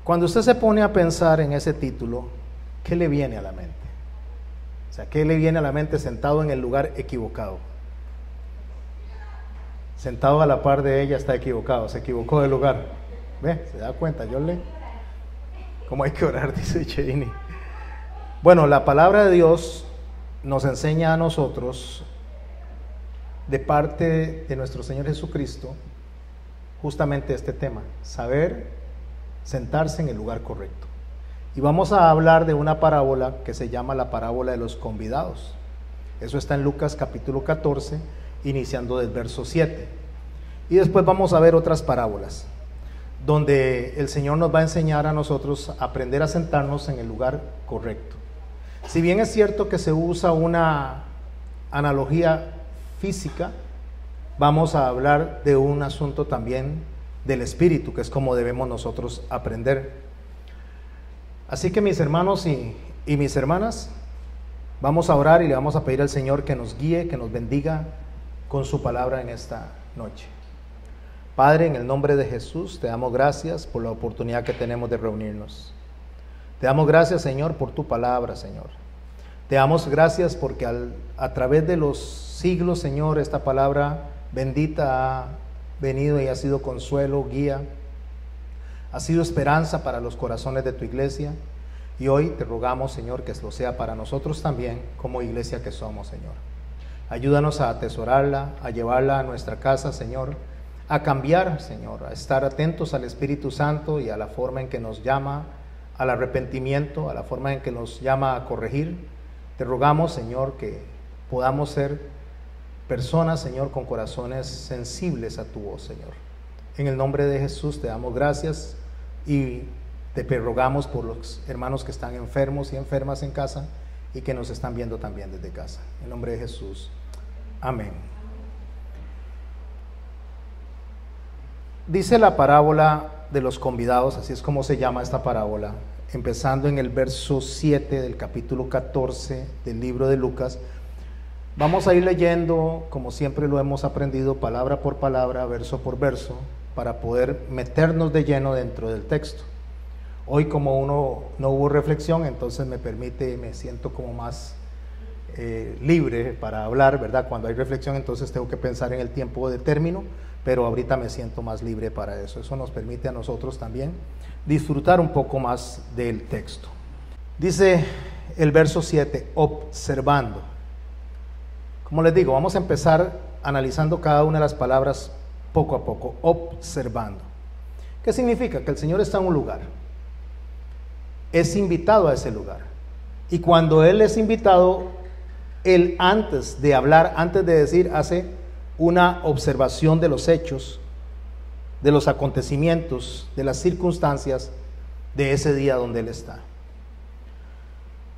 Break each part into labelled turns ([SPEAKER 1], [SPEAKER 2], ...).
[SPEAKER 1] Cuando usted se pone a pensar en ese título, ¿qué le viene a la mente? O sea, ¿qué le viene a la mente sentado en el lugar equivocado? Sentado a la par de ella está equivocado, se equivocó de lugar. ¿Ve? ¿Se da cuenta? Yo le... ¿Cómo hay que orar? Dice Cheini. Bueno, la palabra de Dios nos enseña a nosotros, de parte de nuestro Señor Jesucristo, justamente este tema: saber sentarse en el lugar correcto. Y vamos a hablar de una parábola que se llama la parábola de los convidados. Eso está en Lucas capítulo 14, iniciando del verso 7. Y después vamos a ver otras parábolas, donde el Señor nos va a enseñar a nosotros a aprender a sentarnos en el lugar correcto. Si bien es cierto que se usa una analogía física, vamos a hablar de un asunto también del espíritu, que es como debemos nosotros aprender. Así que mis hermanos y mis hermanas, vamos a orar y le vamos a pedir al Señor que nos guíe, que nos bendiga con su palabra en esta noche. Padre, en el nombre de Jesús, te damos gracias por la oportunidad que tenemos de reunirnos. Te damos gracias, Señor, por tu palabra, Señor. Te damos gracias porque a través de los siglos, Señor, esta palabra bendita ha venido y ha sido consuelo, guía, ha sido esperanza para los corazones de tu iglesia. Y hoy te rogamos, Señor, que lo sea para nosotros también, como iglesia que somos, Señor. Ayúdanos a atesorarla, a llevarla a nuestra casa, Señor, a cambiar, Señor, a estar atentos al Espíritu Santo y a la forma en que nos llama al arrepentimiento, a la forma en que nos llama a corregir. Te rogamos, Señor, que podamos ser personas, Señor, con corazones sensibles a tu voz, Señor. En el nombre de Jesús te damos gracias y te rogamos por los hermanos que están enfermos y enfermas en casa y que nos están viendo también desde casa. En el nombre de Jesús. Amén. Dice la parábola de los convidados, así es como se llama esta parábola, empezando en el verso 7 del capítulo 14 del libro de Lucas. Vamos a ir leyendo, como siempre lo hemos aprendido, palabra por palabra, verso por verso, para poder meternos de lleno dentro del texto. Hoy, como no hubo reflexión, entonces me siento como más libre para hablar, ¿verdad? Cuando hay reflexión, entonces tengo que pensar en el tiempo de término, pero ahorita me siento más libre para eso. Eso nos permite a nosotros también disfrutar un poco más del texto. Dice el verso 7, observando. Como les digo, vamos a empezar analizando cada una de las palabras poco a poco, observando. ¿Qué significa? Que el Señor está en un lugar, es invitado a ese lugar, y cuando Él es invitado, Él antes de hablar, antes de decir, hace una observación de los hechos, de los acontecimientos, de las circunstancias de ese día donde Él está.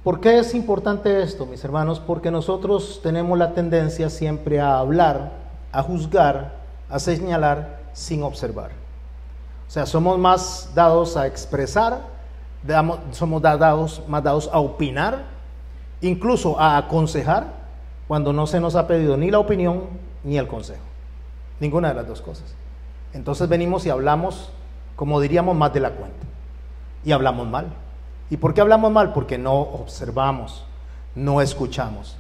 [SPEAKER 1] ¿Por qué es importante esto, mis hermanos? Porque nosotros tenemos la tendencia siempre a hablar, a juzgar, a señalar sin observar. O sea, somos más dados a expresar, somos más dados a opinar, incluso a aconsejar, cuando no se nos ha pedido ni la opinión ni el consejo. Ninguna de las dos cosas. Entonces venimos y hablamos, como diríamos, más de la cuenta. Y hablamos mal. ¿Y por qué hablamos mal? Porque no observamos, no escuchamos.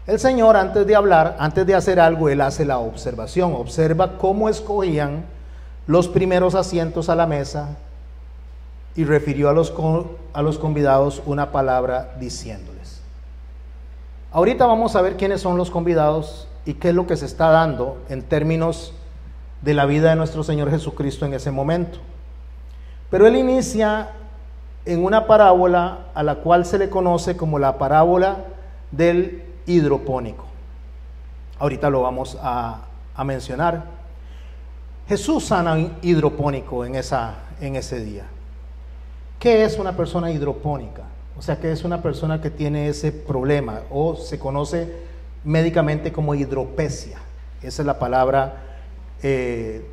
[SPEAKER 1] El Señor, antes de hablar, antes de hacer algo, Él hace la observación. Observa cómo escogían los primeros asientos a la mesa y refirió a los convidados una palabra diciéndoles. Ahorita vamos a ver quiénes son los convidados y qué es lo que se está dando en términos de la vida de nuestro Señor Jesucristo en ese momento. Pero Él inicia en una parábola a la cual se le conoce como la parábola del hidropónico. Ahorita lo vamos a mencionar. Jesús sana un hidropónico en ese día. ¿Qué es una persona hidropónica? O sea, ¿qué es una persona que tiene ese problema? O se conoce médicamente como hidropesia. Esa es la palabra de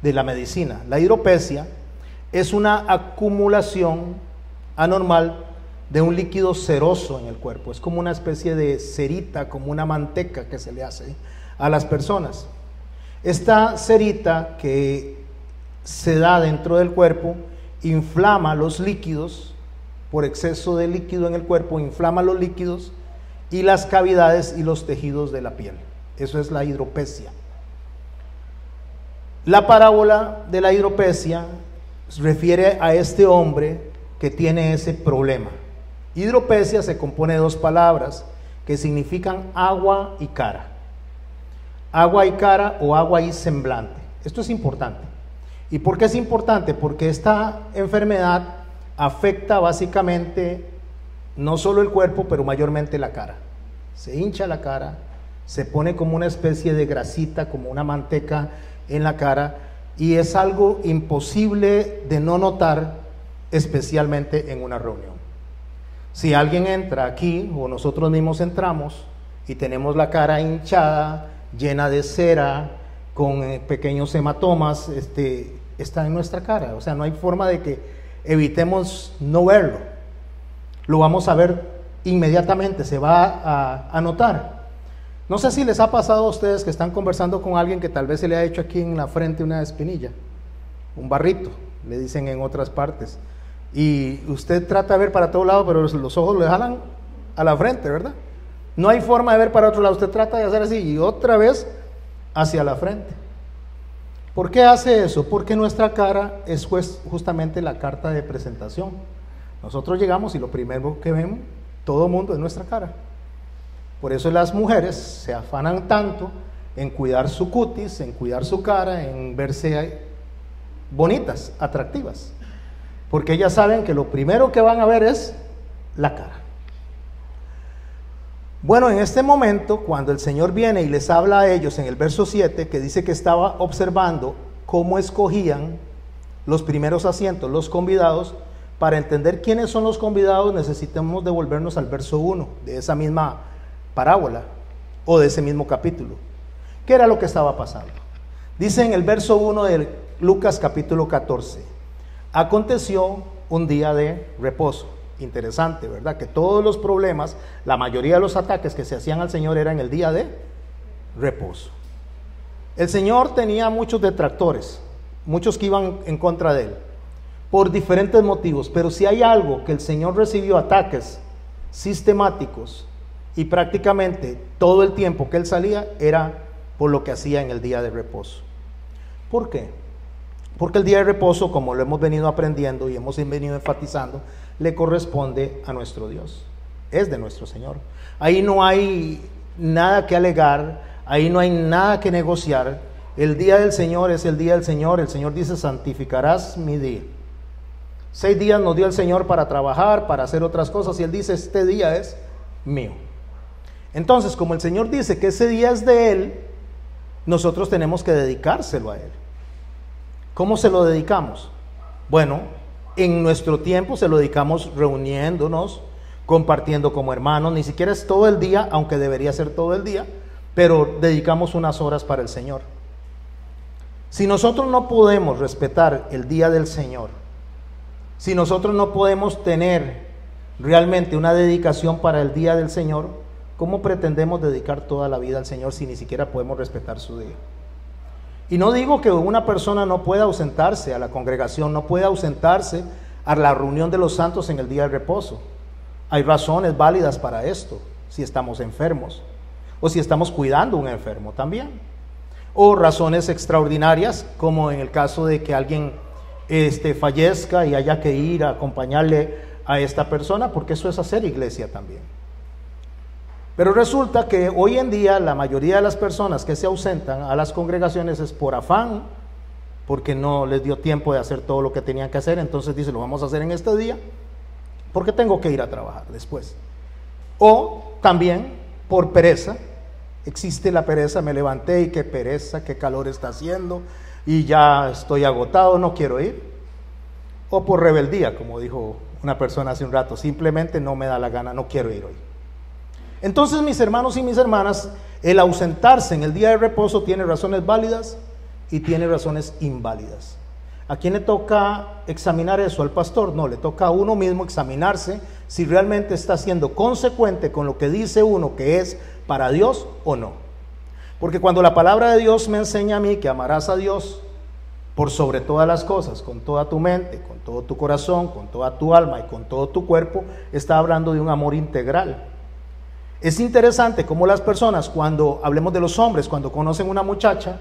[SPEAKER 1] la medicina. La hidropesia es una acumulación anormal de un líquido ceroso en el cuerpo. Es como una especie de cerita, como una manteca que se le hace a las personas. Esta cerita que se da dentro del cuerpo inflama los líquidos, por exceso de líquido en el cuerpo, inflama los líquidos y las cavidades y los tejidos de la piel. Eso es la hidropesia. La parábola de la hidropesia refiere a este hombre que tiene ese problema. Hidropesia se compone de dos palabras que significan agua y cara. Agua y cara o agua y semblante. Esto es importante. ¿Y por qué es importante? Porque esta enfermedad afecta básicamente no solo el cuerpo, pero mayormente la cara. Se hincha la cara, se pone como una especie de grasita, como una manteca en la cara, y es algo imposible de no notar, especialmente en una reunión. Si alguien entra aquí, o nosotros mismos entramos, y tenemos la cara hinchada, llena de cera, con pequeños hematomas, está en nuestra cara. O sea, no hay forma de que evitemos no verlo. Lo vamos a ver inmediatamente, se va a notar. No sé si les ha pasado a ustedes que están conversando con alguien que tal vez se le ha hecho aquí en la frente una espinilla, un barrito, le dicen en otras partes, y usted trata de ver para todo lado, pero los ojos le jalan a la frente, ¿verdad? No hay forma de ver para otro lado, usted trata de hacer así y otra vez hacia la frente. ¿Por qué hace eso? Porque nuestra cara es justamente la carta de presentación. Nosotros llegamos y lo primero que vemos, todo el mundo, es nuestra cara. Por eso las mujeres se afanan tanto en cuidar su cutis, en cuidar su cara, en verse bonitas, atractivas. Porque ellas saben que lo primero que van a ver es la cara. Bueno, en este momento, cuando el Señor viene y les habla a ellos en el verso 7, que dice que estaba observando cómo escogían los primeros asientos, los convidados, para entender quiénes son los convidados, necesitamos devolvernos al verso 1 de esa misma parábola o de ese mismo capítulo. ¿Qué era lo que estaba pasando? Dice en el verso 1 de Lucas capítulo 14, aconteció un día de reposo. Interesante, ¿verdad? Que todos los problemas, la mayoría de los ataques que se hacían al Señor eran el día de reposo. El Señor tenía muchos detractores, muchos que iban en contra de Él, por diferentes motivos, pero si hay algo que el Señor recibió ataques sistemáticos y prácticamente todo el tiempo que Él salía era por lo que hacía en el día de reposo. ¿Por qué? Porque el día de reposo, como lo hemos venido aprendiendo y hemos venido enfatizando, le corresponde a nuestro Dios, es de nuestro Señor. Ahí no hay nada que alegar, ahí no hay nada que negociar. El día del Señor es el día del Señor. El Señor dice: santificarás mi día. 6 días nos dio el Señor para trabajar, para hacer otras cosas, y Él dice: este día es mío. Entonces, como el Señor dice que ese día es de Él, nosotros tenemos que dedicárselo a Él. ¿Cómo se lo dedicamos? Bueno, en nuestro tiempo se lo dedicamos reuniéndonos, compartiendo como hermanos. Ni siquiera es todo el día, aunque debería ser todo el día, pero dedicamos unas horas para el Señor. Si nosotros no podemos respetar el día del Señor, si nosotros no podemos tener realmente una dedicación para el día del Señor, ¿cómo pretendemos dedicar toda la vida al Señor si ni siquiera podemos respetar su día? Y no digo que una persona no pueda ausentarse a la congregación, no pueda ausentarse a la reunión de los santos en el día de reposo. Hay razones válidas para esto, si estamos enfermos, o si estamos cuidando a un enfermo también. O razones extraordinarias, como en el caso de que alguien fallezca y haya que ir a acompañarle a esta persona, porque eso es hacer iglesia también. Pero resulta que hoy en día la mayoría de las personas que se ausentan a las congregaciones es por afán, porque no les dio tiempo de hacer todo lo que tenían que hacer. Entonces dice: lo vamos a hacer en este día porque tengo que ir a trabajar después. O también por pereza. Existe la pereza: me levanté y qué pereza, qué calor está haciendo y ya estoy agotado, no quiero ir. O por rebeldía, como dijo una persona hace un rato: simplemente no me da la gana, no quiero ir hoy. Entonces, mis hermanos y mis hermanas, el ausentarse en el día de reposo tiene razones válidas y tiene razones inválidas. ¿A quién le toca examinar eso? ¿Al pastor? No, le toca a uno mismo examinarse si realmente está siendo consecuente con lo que dice uno que es para Dios o no. Porque cuando la palabra de Dios me enseña a mí que amarás a Dios por sobre todas las cosas, con toda tu mente, con todo tu corazón, con toda tu alma y con todo tu cuerpo, está hablando de un amor integral. Es interesante cómo las personas, cuando hablemos de los hombres, cuando conocen una muchacha,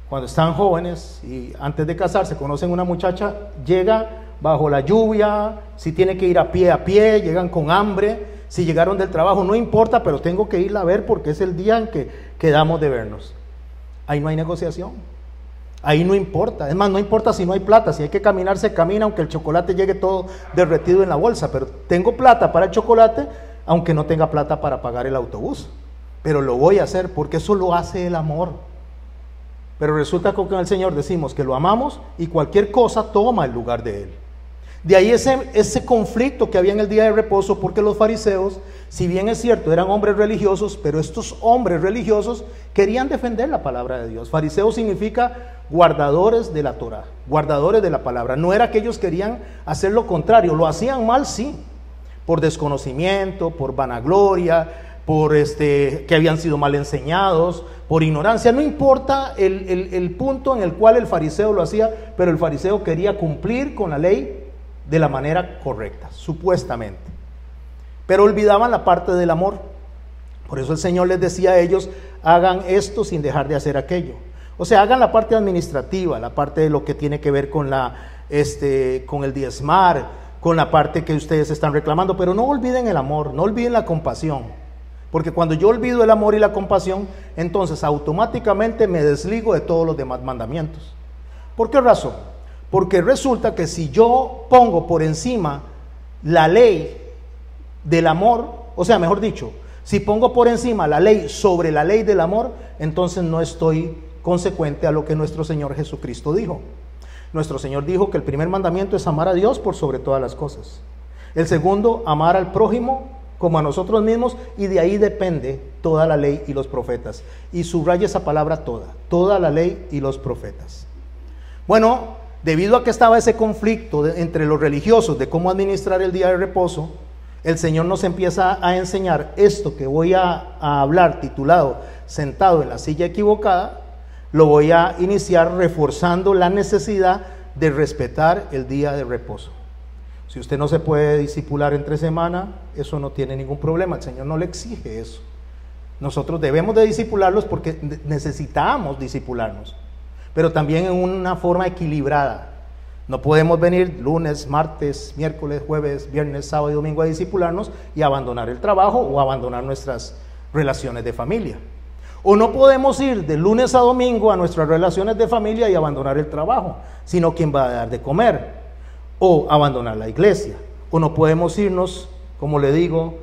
[SPEAKER 1] cuando están jóvenes y antes de casarse conocen una muchacha, llega bajo la lluvia, si tiene que ir a pie, llegan con hambre, si llegaron del trabajo, no importa, pero tengo que irla a ver porque es el día en que quedamos de vernos. Ahí no hay negociación. Ahí no importa, es más, no importa si no hay plata, si hay que caminar, se camina, aunque el chocolate llegue todo derretido en la bolsa, pero tengo plata para el chocolate, aunque no tenga plata para pagar el autobús, pero lo voy a hacer porque eso lo hace el amor. Pero resulta que con el Señor decimos que lo amamos y cualquier cosa toma el lugar de Él. De ahí ese conflicto que había en el día de reposo, porque los fariseos, si bien es cierto, eran hombres religiosos, pero estos hombres religiosos querían defender la palabra de Dios. Fariseo significa guardadores de la Torah, guardadores de la palabra. No era que ellos querían hacer lo contrario, lo hacían mal, sí, por desconocimiento, por vanagloria, por que habían sido mal enseñados, por ignorancia. No importa el punto en el cual el fariseo lo hacía, pero el fariseo quería cumplir con la ley de la manera correcta, supuestamente. Pero olvidaban la parte del amor. Por eso el Señor les decía a ellos, hagan esto sin dejar de hacer aquello. O sea, hagan la parte administrativa, la parte de lo que tiene que ver con con el diezmar, con la parte que ustedes están reclamando, pero no olviden el amor, no olviden la compasión. Porque cuando yo olvido el amor y la compasión, entonces automáticamente me desligo de todos los demás mandamientos. ¿Por qué razón? Porque resulta que si yo pongo por encima la ley del amor, o sea, mejor dicho, si pongo por encima la ley sobre la ley del amor, entonces no estoy consecuente a lo que nuestro Señor Jesucristo dijo. Nuestro Señor dijo que el primer mandamiento es amar a Dios por sobre todas las cosas. El segundo, amar al prójimo como a nosotros mismos, y de ahí depende toda la ley y los profetas. Y subraya esa palabra toda la ley y los profetas. Bueno, debido a que estaba ese conflicto entre los religiosos de cómo administrar el día de reposo, el Señor nos empieza a enseñar esto que voy a hablar, titulado Sentado en la silla equivocada. Lo voy a iniciar reforzando la necesidad de respetar el día de reposo. Si usted no se puede discipular entre semana, eso no tiene ningún problema, el Señor no le exige eso. Nosotros debemos de discipularlos porque necesitamos discipularnos, pero también en una forma equilibrada. No podemos venir lunes, martes, miércoles, jueves, viernes, sábado y domingo a discipularnos y abandonar el trabajo o abandonar nuestras relaciones de familia. O no podemos ir de lunes a domingo a nuestras relaciones de familia y abandonar el trabajo, sino ¿quién va a dar de comer? O abandonar la iglesia. O no podemos irnos, como le digo,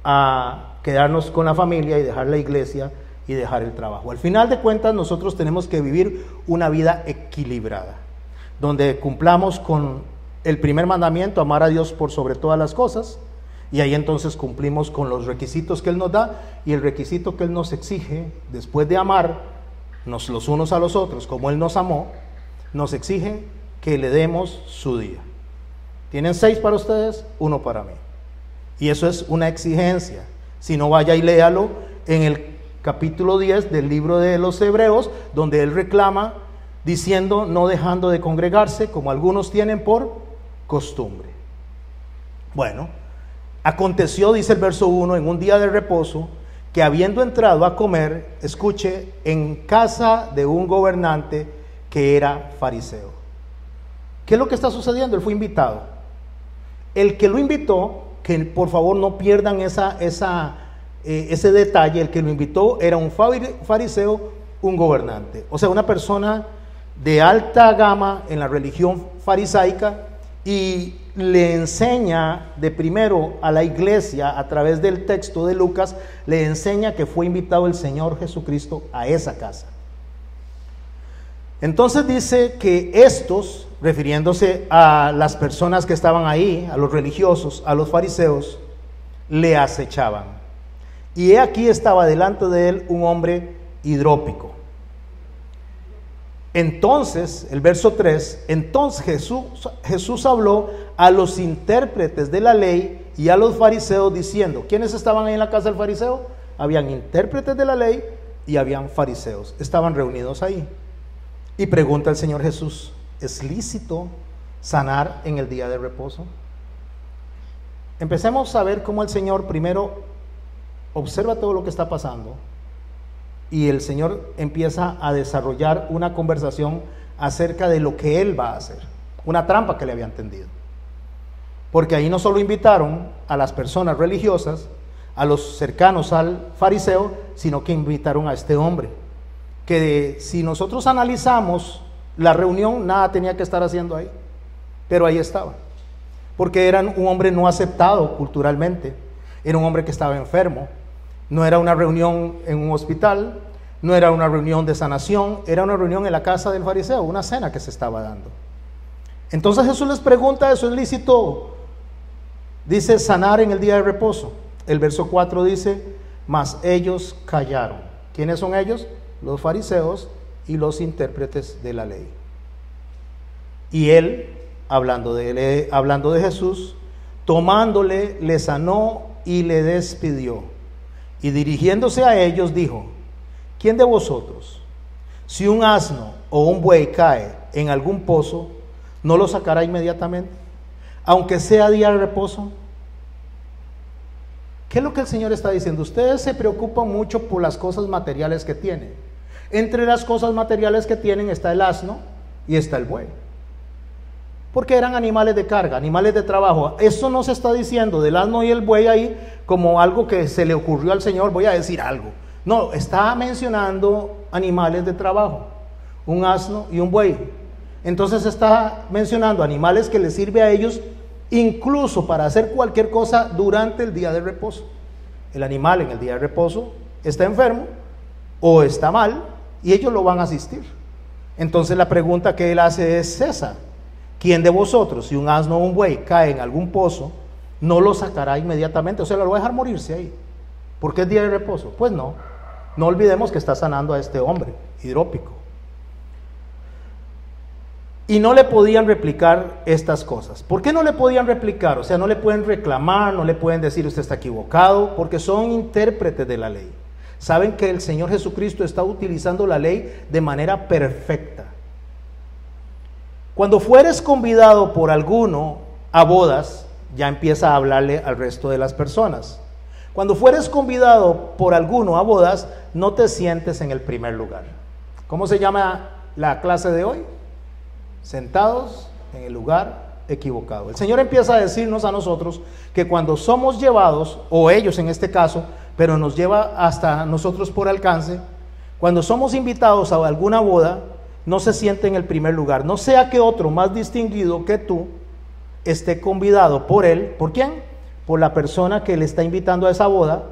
[SPEAKER 1] a quedarnos con la familia y dejar la iglesia y dejar el trabajo. Al final de cuentas, nosotros tenemos que vivir una vida equilibrada, donde cumplamos con el primer mandamiento, amar a Dios por sobre todas las cosas, y ahí entonces cumplimos con los requisitos que Él nos da, y el requisito que Él nos exige, después de amarnos los unos a los otros, como Él nos amó, nos exige que le demos su día. ¿Tienen 6 para ustedes? 1 para mí. Y eso es una exigencia. Si no, vaya y léalo en el capítulo 10 del libro de los Hebreos, donde Él reclama, diciendo, no dejando de congregarse, como algunos tienen por costumbre. Bueno, aconteció, dice el verso 1, en un día de reposo, que habiendo entrado a comer, escuche, en casa de un gobernante que era fariseo. ¿Qué es lo que está sucediendo? Él fue invitado. El que lo invitó, que por favor no pierdan ese detalle, el que lo invitó era un fariseo, un gobernante. O sea, una persona de alta gama en la religión farisaica, y le enseña de primero a la iglesia, a través del texto de Lucas, le enseña que fue invitado el Señor Jesucristo a esa casa. Entonces dice que estos, refiriéndose a las personas que estaban ahí, a los religiosos, a los fariseos, le acechaban. Y he aquí estaba delante de él un hombre hidrópico. Entonces, el verso 3, entonces Jesús habló a los intérpretes de la ley y a los fariseos diciendo, ¿quiénes estaban ahí en la casa del fariseo? Habían intérpretes de la ley y habían fariseos, estaban reunidos ahí. Y pregunta el Señor Jesús, ¿es lícito sanar en el día de reposo? Empecemos a ver cómo el Señor primero observa todo lo que está pasando y el Señor empieza a desarrollar una conversación acerca de lo que Él va a hacer, una trampa que le habían tendido. Porque ahí no solo invitaron a las personas religiosas, a los cercanos al fariseo, sino que invitaron a este hombre, que si nosotros analizamos la reunión, nada tenía que estar haciendo ahí, pero ahí estaba, porque era un hombre no aceptado culturalmente, era un hombre que estaba enfermo, no era una reunión en un hospital, no era una reunión de sanación, era una reunión en la casa del fariseo, una cena que se estaba dando. Entonces Jesús les pregunta, ¿eso es lícito? Dice, sanar en el día de reposo. El verso 4 dice, mas ellos callaron. ¿Quiénes son ellos? Los fariseos y los intérpretes de la ley. Y él, hablando de Jesús, tomándole, le sanó y le despidió. Y dirigiéndose a ellos dijo, ¿quién de vosotros, si un asno o un buey cae en algún pozo, no lo sacará inmediatamente, aunque sea día de reposo? ¿Qué es lo que el Señor está diciendo? Ustedes se preocupan mucho por las cosas materiales que tienen. Entre las cosas materiales que tienen está el asno y está el buey, porque eran animales de carga, animales de trabajo. Eso no se está diciendo del asno y el buey ahí como algo que se le ocurrió al Señor, voy a decir algo. No, está mencionando animales de trabajo, un asno y un buey. Entonces está mencionando animales que les sirve a ellos incluso para hacer cualquier cosa durante el día de reposo. El animal en el día de reposo está enfermo o está mal y ellos lo van a asistir. Entonces la pregunta que él hace es esa: ¿quién de vosotros, si un asno o un buey cae en algún pozo, no lo sacará inmediatamente? O sea, lo va a dejar morirse ahí porque es día de reposo. Pues no olvidemos que está sanando a este hombre hidrópico. Y no le podían replicar estas cosas. ¿Por qué no le podían replicar? O sea, no le pueden reclamar, no le pueden decir usted está equivocado, porque son intérpretes de la ley. Saben que el Señor Jesucristo está utilizando la ley de manera perfecta. Cuando fueres convidado por alguno a bodas, ya empieza a hablarle al resto de las personas. Cuando fueres convidado por alguno a bodas, no te sientes en el primer lugar. ¿Cómo se llama la clase de hoy? Sentados en el lugar equivocado. El Señor empieza a decirnos a nosotros que cuando somos llevados, o ellos en este caso, pero nos lleva hasta nosotros por alcance, cuando somos invitados a alguna boda, no se siente en el primer lugar. No sea que otro más distinguido que tú esté convidado por él. ¿Por quién? Por la persona que le está invitando a esa boda.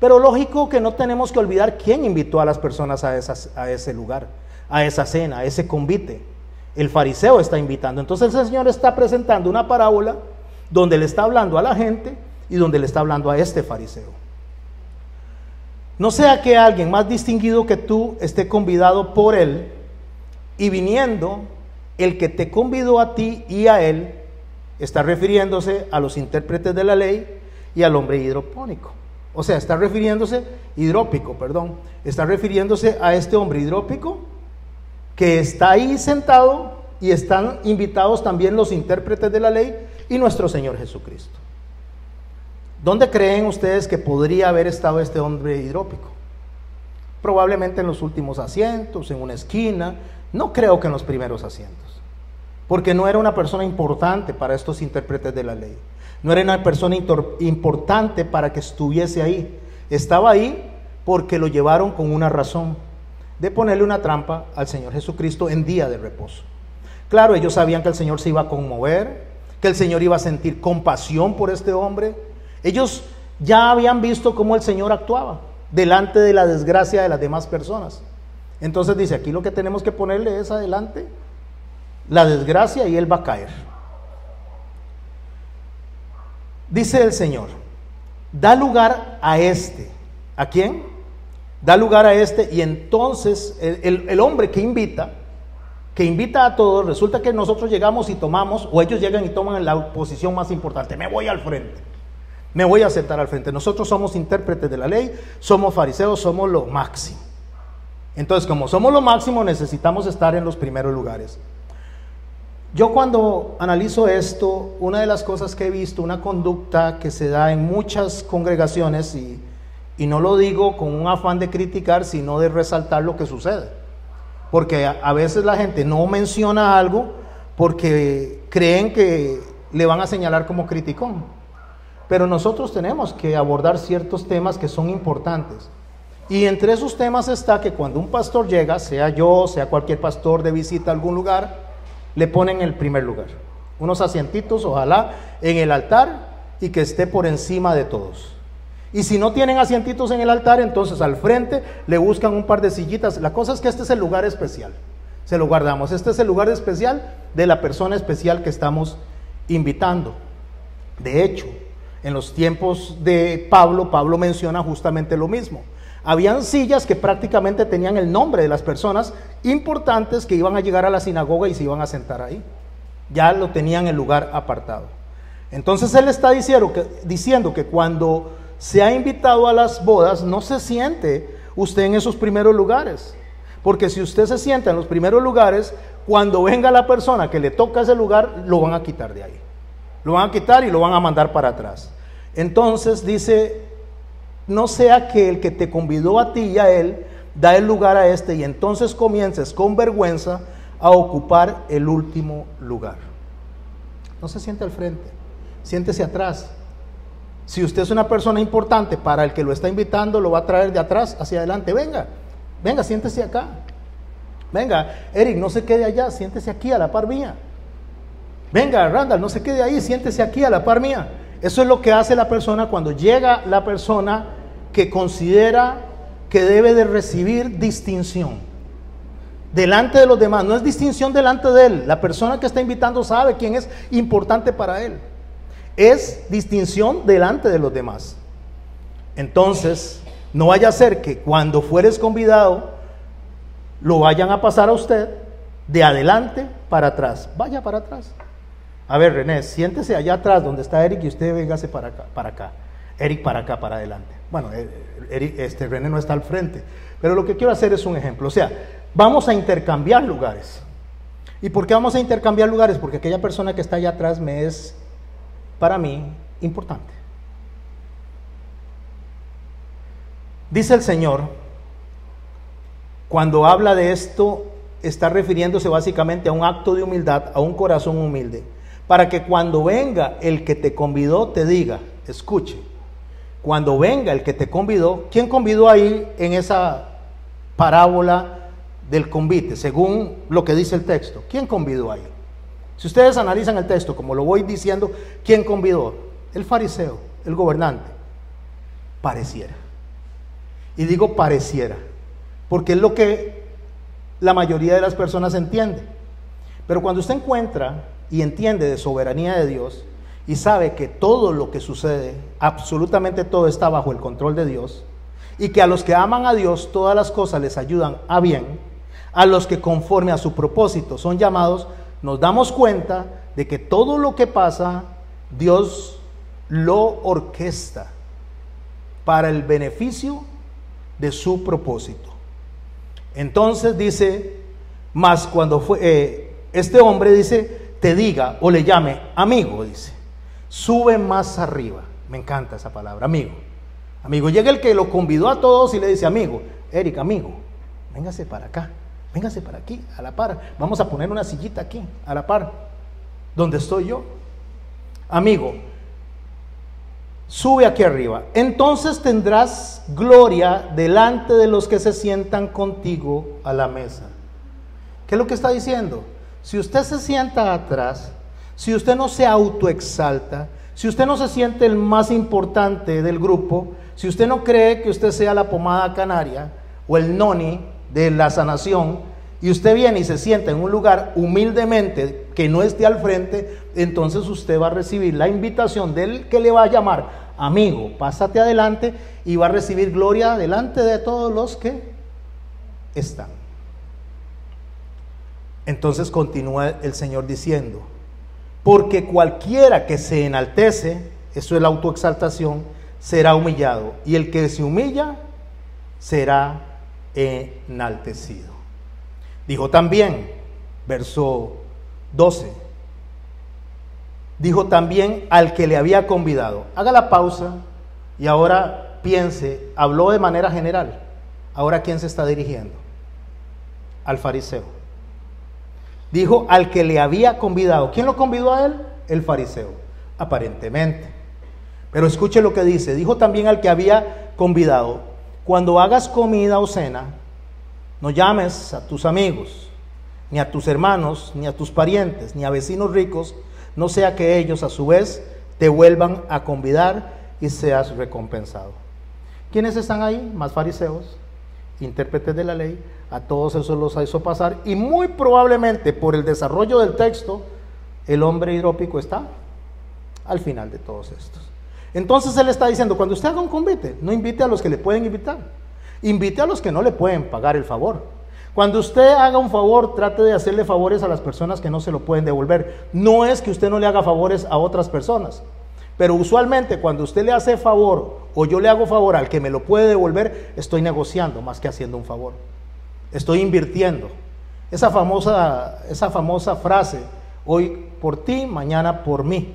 [SPEAKER 1] Pero lógico que no tenemos que olvidar quién invitó a las personas a ese lugar, a esa cena, a ese convite. El fariseo está invitando. Entonces el Señor está presentando una parábola donde le está hablando a la gente y donde le está hablando a este fariseo. No sea que alguien más distinguido que tú esté convidado por él, y viniendo el que te convidó a ti y a él, está refiriéndose a los intérpretes de la ley y al hombre hidropónico. O sea, está refiriéndose a este hombre hidrópico que está ahí sentado, y están invitados también los intérpretes de la ley y nuestro Señor Jesucristo. ¿Dónde creen ustedes que podría haber estado este hombre hidrópico? Probablemente en los últimos asientos, en una esquina. No creo que en los primeros asientos, porque no era una persona importante para estos intérpretes de la ley. No era una persona importante para que estuviese ahí. Estaba ahí porque lo llevaron con una razón: de ponerle una trampa al Señor Jesucristo en día de reposo. Claro, ellos sabían que el Señor se iba a conmover, que el Señor iba a sentir compasión por este hombre. Ellos ya habían visto cómo el Señor actuaba delante de la desgracia de las demás personas. Entonces dice, aquí lo que tenemos que ponerle es adelante la desgracia y él va a caer. Dice el Señor, da lugar a este. ¿A quién? Da lugar a este. Y entonces el hombre que invita a todos, resulta que nosotros llegamos y tomamos, o ellos llegan y toman en la posición más importante: me voy al frente, me voy a sentar al frente. Nosotros somos intérpretes de la ley, somos fariseos, somos lo máximo. Entonces, como somos lo máximo, necesitamos estar en los primeros lugares. Yo cuando analizo esto, una de las cosas que he visto, una conducta que se da en muchas congregaciones, y no lo digo con un afán de criticar, sino de resaltar lo que sucede. Porque a veces la gente no menciona algo porque creen que le van a señalar como criticón. Pero nosotros tenemos que abordar ciertos temas que son importantes. Y entre esos temas está que cuando un pastor llega, sea yo, sea cualquier pastor de visita a algún lugar, le ponen en el primer lugar. Unos asientitos, ojalá, en el altar y que esté por encima de todos. Y si no tienen asientitos en el altar, entonces al frente le buscan un par de sillitas. La cosa es que este es el lugar especial. Se lo guardamos. Este es el lugar especial de la persona especial que estamos invitando. De hecho, en los tiempos de Pablo menciona justamente lo mismo. Habían sillas que prácticamente tenían el nombre de las personas importantes que iban a llegar a la sinagoga y se iban a sentar ahí. Ya lo tenían el lugar apartado. Entonces él está diciendo que cuando se ha invitado a las bodas, no se siente usted en esos primeros lugares. Porque si usted se sienta en los primeros lugares, cuando venga la persona que le toca ese lugar, lo van a quitar de ahí. Lo van a quitar y lo van a mandar para atrás. Entonces dice, no sea que el que te convidó a ti y a él, da el lugar a este y entonces comiences con vergüenza a ocupar el último lugar. No se siente al frente, siéntese atrás. Si usted es una persona importante para el que lo está invitando, lo va a traer de atrás hacia adelante. Venga, siéntese acá. Venga, Eric, no se quede allá, siéntese aquí a la par mía. Venga, Randall, no se quede ahí, siéntese aquí a la par mía. Eso es lo que hace la persona cuando llega la persona que considera que debe de recibir distinción delante de los demás. No es distinción delante de él. La persona que está invitando sabe quién es importante para él. Es distinción delante de los demás. Entonces, no vaya a ser que cuando fueres convidado lo vayan a pasar a usted de adelante para atrás. Vaya para atrás. A ver, René, siéntese allá atrás donde está Eric y usted véngase para acá. Eric para acá, para adelante. Bueno, René no está al frente, pero lo que quiero hacer es un ejemplo. O sea, vamos a intercambiar lugares. ¿Y por qué vamos a intercambiar lugares? Porque aquella persona que está allá atrás me es, para mí, importante. Dice el Señor, cuando habla de esto, está refiriéndose básicamente a un acto de humildad, a un corazón humilde, para que cuando venga el que te convidó te diga, escuche, cuando venga el que te convidó, ¿quién convidó ahí en esa parábola del convite? Según lo que dice el texto, ¿quién convidó ahí? Si ustedes analizan el texto, como lo voy diciendo, ¿quién convidó? El fariseo, el gobernante. Pareciera. Y digo pareciera, porque es lo que la mayoría de las personas entiende. Pero cuando usted encuentra y entiende de soberanía de Dios y sabe que todo lo que sucede, absolutamente todo está bajo el control de Dios, y que a los que aman a Dios todas las cosas les ayudan a bien, a los que conforme a su propósito son llamados, nos damos cuenta de que todo lo que pasa Dios lo orquesta para el beneficio de su propósito. Entonces dice, mas cuando este hombre dice, te diga o le llame amigo, dice, sube más arriba. Me encanta esa palabra, amigo. Amigo, llega el que lo convidó a todos y le dice, amigo, Eric, amigo, véngase para acá, véngase para aquí, a la par. Vamos a poner una sillita aquí, a la par, donde estoy yo. Amigo, sube aquí arriba. Entonces tendrás gloria delante de los que se sientan contigo a la mesa. ¿Qué es lo que está diciendo? Si usted se sienta atrás, si usted no se autoexalta, si usted no se siente el más importante del grupo, si usted no cree que usted sea la pomada canaria o el noni de la sanación, y usted viene y se sienta en un lugar humildemente que no esté al frente, entonces usted va a recibir la invitación del que le va a llamar, amigo, pásate adelante, y va a recibir gloria delante de todos los que están. Entonces continúa el Señor diciendo, porque cualquiera que se enaltece, eso es la autoexaltación, será humillado, y el que se humilla será enaltecido. Dijo también, verso 12, dijo también al que le había convidado. Haga la pausa y ahora piense, habló de manera general. Ahora, ¿a quién se está dirigiendo? Al fariseo. Dijo al que le había convidado. ¿Quién lo convidó a él? El fariseo, aparentemente. Pero escuche lo que dice. Dijo también al que había convidado: cuando hagas comida o cena, no llames a tus amigos, ni a tus hermanos, ni a tus parientes, ni a vecinos ricos, no sea que ellos a su vez te vuelvan a convidar y seas recompensado. ¿Quiénes están ahí? Más fariseos, intérpretes de la ley. A todos esos los hizo pasar, y muy probablemente por el desarrollo del texto, el hombre hidrópico está al final de todos estos. Entonces él está diciendo: cuando usted haga un convite, no invite a los que le pueden invitar, invite a los que no le pueden pagar el favor. Cuando usted haga un favor, trate de hacerle favores a las personas que no se lo pueden devolver. No es que usted no le haga favores a otras personas, pero usualmente cuando usted le hace favor o yo le hago favor al que me lo puede devolver, estoy negociando más que haciendo un favor. Estoy invirtiendo. Esa famosa frase, hoy por ti, mañana por mí.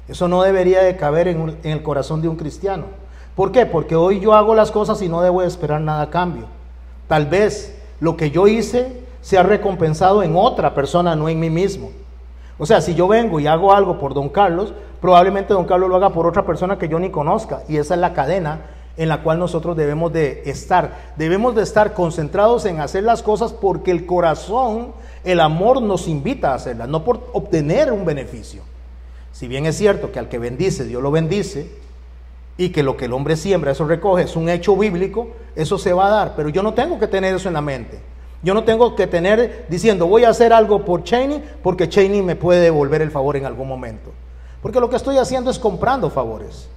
[SPEAKER 1] Eso no debería de caber en el corazón de un cristiano. ¿Por qué? Porque hoy yo hago las cosas y no debo de esperar nada a cambio. Tal vez lo que yo hice sea recompensado en otra persona, no en mí mismo. O sea, si yo vengo y hago algo por don Carlos, probablemente don Carlos lo haga por otra persona que yo ni conozca. Y esa es la cadena en la cual nosotros debemos de estar. Debemos de estar concentrados en hacer las cosas porque el corazón, el amor nos invita a hacerlas, no por obtener un beneficio. Si bien es cierto que al que bendice, Dios lo bendice, y que lo que el hombre siembra, eso recoge, es un hecho bíblico, eso se va a dar, pero yo no tengo que tener eso en la mente. Yo no tengo que tener diciendo: voy a hacer algo por Cheney porque Cheney me puede devolver el favor en algún momento. Porque lo que estoy haciendo es comprando favores.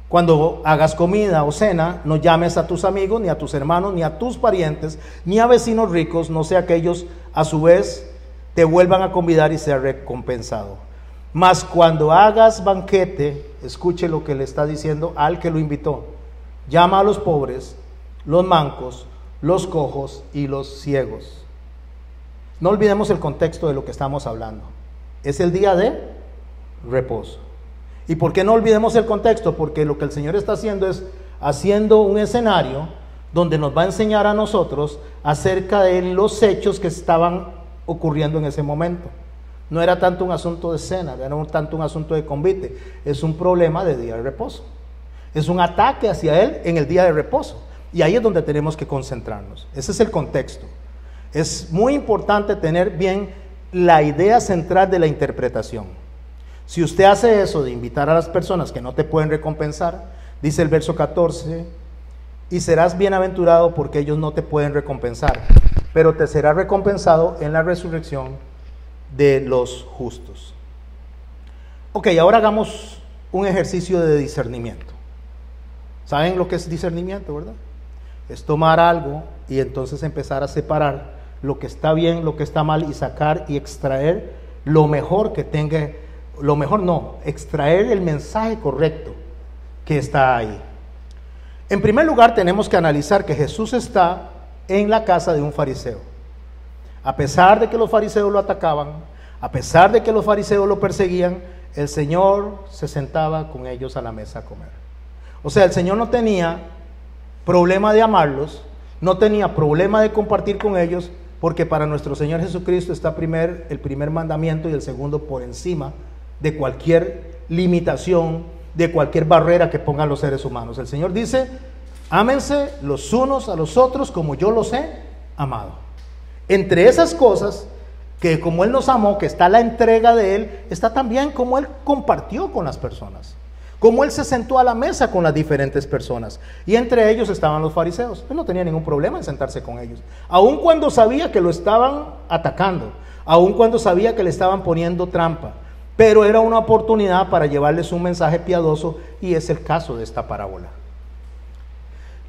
[SPEAKER 1] Cuando hagas comida o cena, no llames a tus amigos, ni a tus hermanos, ni a tus parientes, ni a vecinos ricos, no sea que ellos a su vez te vuelvan a convidar y sea recompensado. Mas cuando hagas banquete, escuche lo que le está diciendo al que lo invitó: llama a los pobres, los mancos, los cojos y los ciegos. No olvidemos el contexto de lo que estamos hablando. Es el día de reposo. ¿Y por qué no olvidemos el contexto? Porque lo que el Señor está haciendo es haciendo un escenario donde nos va a enseñar a nosotros acerca de los hechos que estaban ocurriendo en ese momento. No era tanto un asunto de cena, no era tanto un asunto de convite, es un problema de día de reposo. Es un ataque hacia Él en el día de reposo. Y ahí es donde tenemos que concentrarnos. Ese es el contexto. Es muy importante tener bien la idea central de la interpretación. Si usted hace eso de invitar a las personas que no te pueden recompensar, dice el verso 14, y serás bienaventurado porque ellos no te pueden recompensar, pero te será recompensado en la resurrección de los justos. Ok, ahora hagamos un ejercicio de discernimiento. ¿Saben lo que es discernimiento, verdad? Es tomar algo y entonces empezar a separar lo que está bien, lo que está mal, y sacar y extraer lo mejor que tenga. Lo mejor no, extraer el mensaje correcto que está ahí. En primer lugar, tenemos que analizar que Jesús está en la casa de un fariseo. A pesar de que los fariseos lo atacaban, a pesar de que los fariseos lo perseguían, el Señor se sentaba con ellos a la mesa a comer. O sea, el Señor no tenía problema de amarlos, no tenía problema de compartir con ellos, porque para nuestro Señor Jesucristo está el primer mandamiento y el segundo por encima de cualquier limitación, de cualquier barrera que pongan los seres humanos. El Señor dice: ámense los unos a los otros como yo los he amado. Entre esas cosas, que como Él nos amó, que está la entrega de Él, está también como Él compartió con las personas, como Él se sentó a la mesa con las diferentes personas, y entre ellos estaban los fariseos. Él no tenía ningún problema en sentarse con ellos, aun cuando sabía que lo estaban atacando, aun cuando sabía que le estaban poniendo trampa. Pero era una oportunidad para llevarles un mensaje piadoso, y es el caso de esta parábola.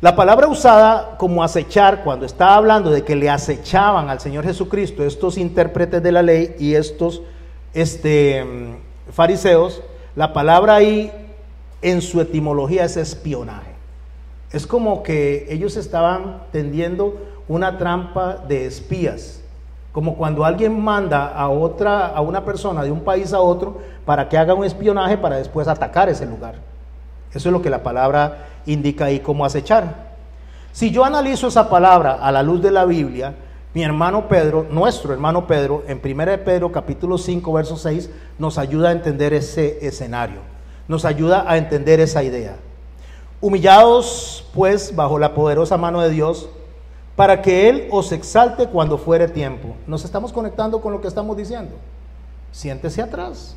[SPEAKER 1] La palabra usada como acechar, cuando está hablando de que le acechaban al Señor Jesucristo estos intérpretes de la ley y estos fariseos, la palabra ahí en su etimología es espionaje. Es como que ellos estaban tendiendo una trampa de espías, como cuando alguien manda a una persona de un país a otro para que haga un espionaje para después atacar ese lugar. Eso es lo que la palabra indica ahí como acechar. Si yo analizo esa palabra a la luz de la Biblia, mi hermano Pedro, nuestro hermano Pedro, en 1 de Pedro capítulo 5 verso 6, nos ayuda a entender ese escenario, nos ayuda a entender esa idea. Humillados pues bajo la poderosa mano de Dios, para que Él os exalte cuando fuere tiempo. Nos estamos conectando con lo que estamos diciendo. Siéntese atrás,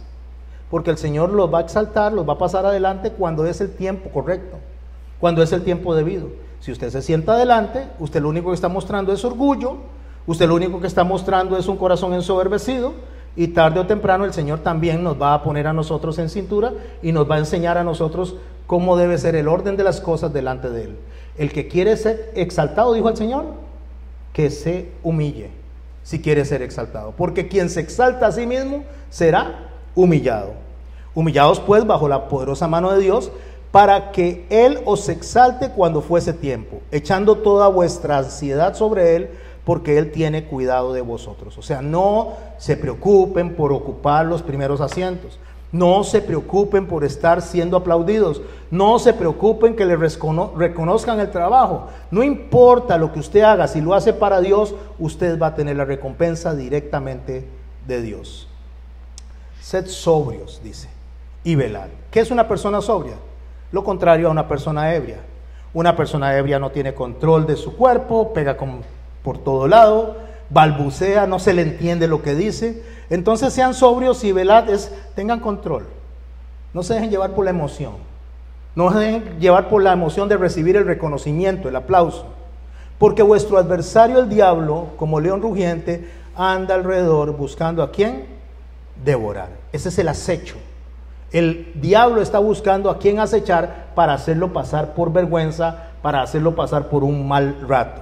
[SPEAKER 1] porque el Señor los va a exaltar, los va a pasar adelante cuando es el tiempo correcto, cuando es el tiempo debido. Si usted se sienta adelante, usted lo único que está mostrando es orgullo, usted lo único que está mostrando es un corazón ensoberbecido, y tarde o temprano el Señor también nos va a poner a nosotros en cintura y nos va a enseñar a nosotros cómo debe ser el orden de las cosas delante de Él. El que quiere ser exaltado, dijo el Señor, que se humille si quiere ser exaltado, porque quien se exalta a sí mismo será humillado. Humillados pues bajo la poderosa mano de Dios, para que Él os exalte cuando fuese tiempo, echando toda vuestra ansiedad sobre Él, porque Él tiene cuidado de vosotros. O sea, no se preocupen por ocupar los primeros asientos, no se preocupen por estar siendo aplaudidos, no se preocupen que le reconozcan el trabajo. No importa lo que usted haga, si lo hace para Dios, usted va a tener la recompensa directamente de Dios. Sed sobrios, dice, y velad. ¿Qué es una persona sobria? Lo contrario a una persona ebria. Una persona ebria no tiene control de su cuerpo, pega por todo lado, balbucea, no se le entiende lo que dice. Entonces sean sobrios y velad, tengan control. No se dejen llevar por la emoción. No se dejen llevar por la emoción de recibir el reconocimiento, el aplauso. Porque vuestro adversario el diablo, como león rugiente, anda alrededor buscando a quién devorar. Ese es el acecho. El diablo está buscando a quién acechar para hacerlo pasar por vergüenza, para hacerlo pasar por un mal rato.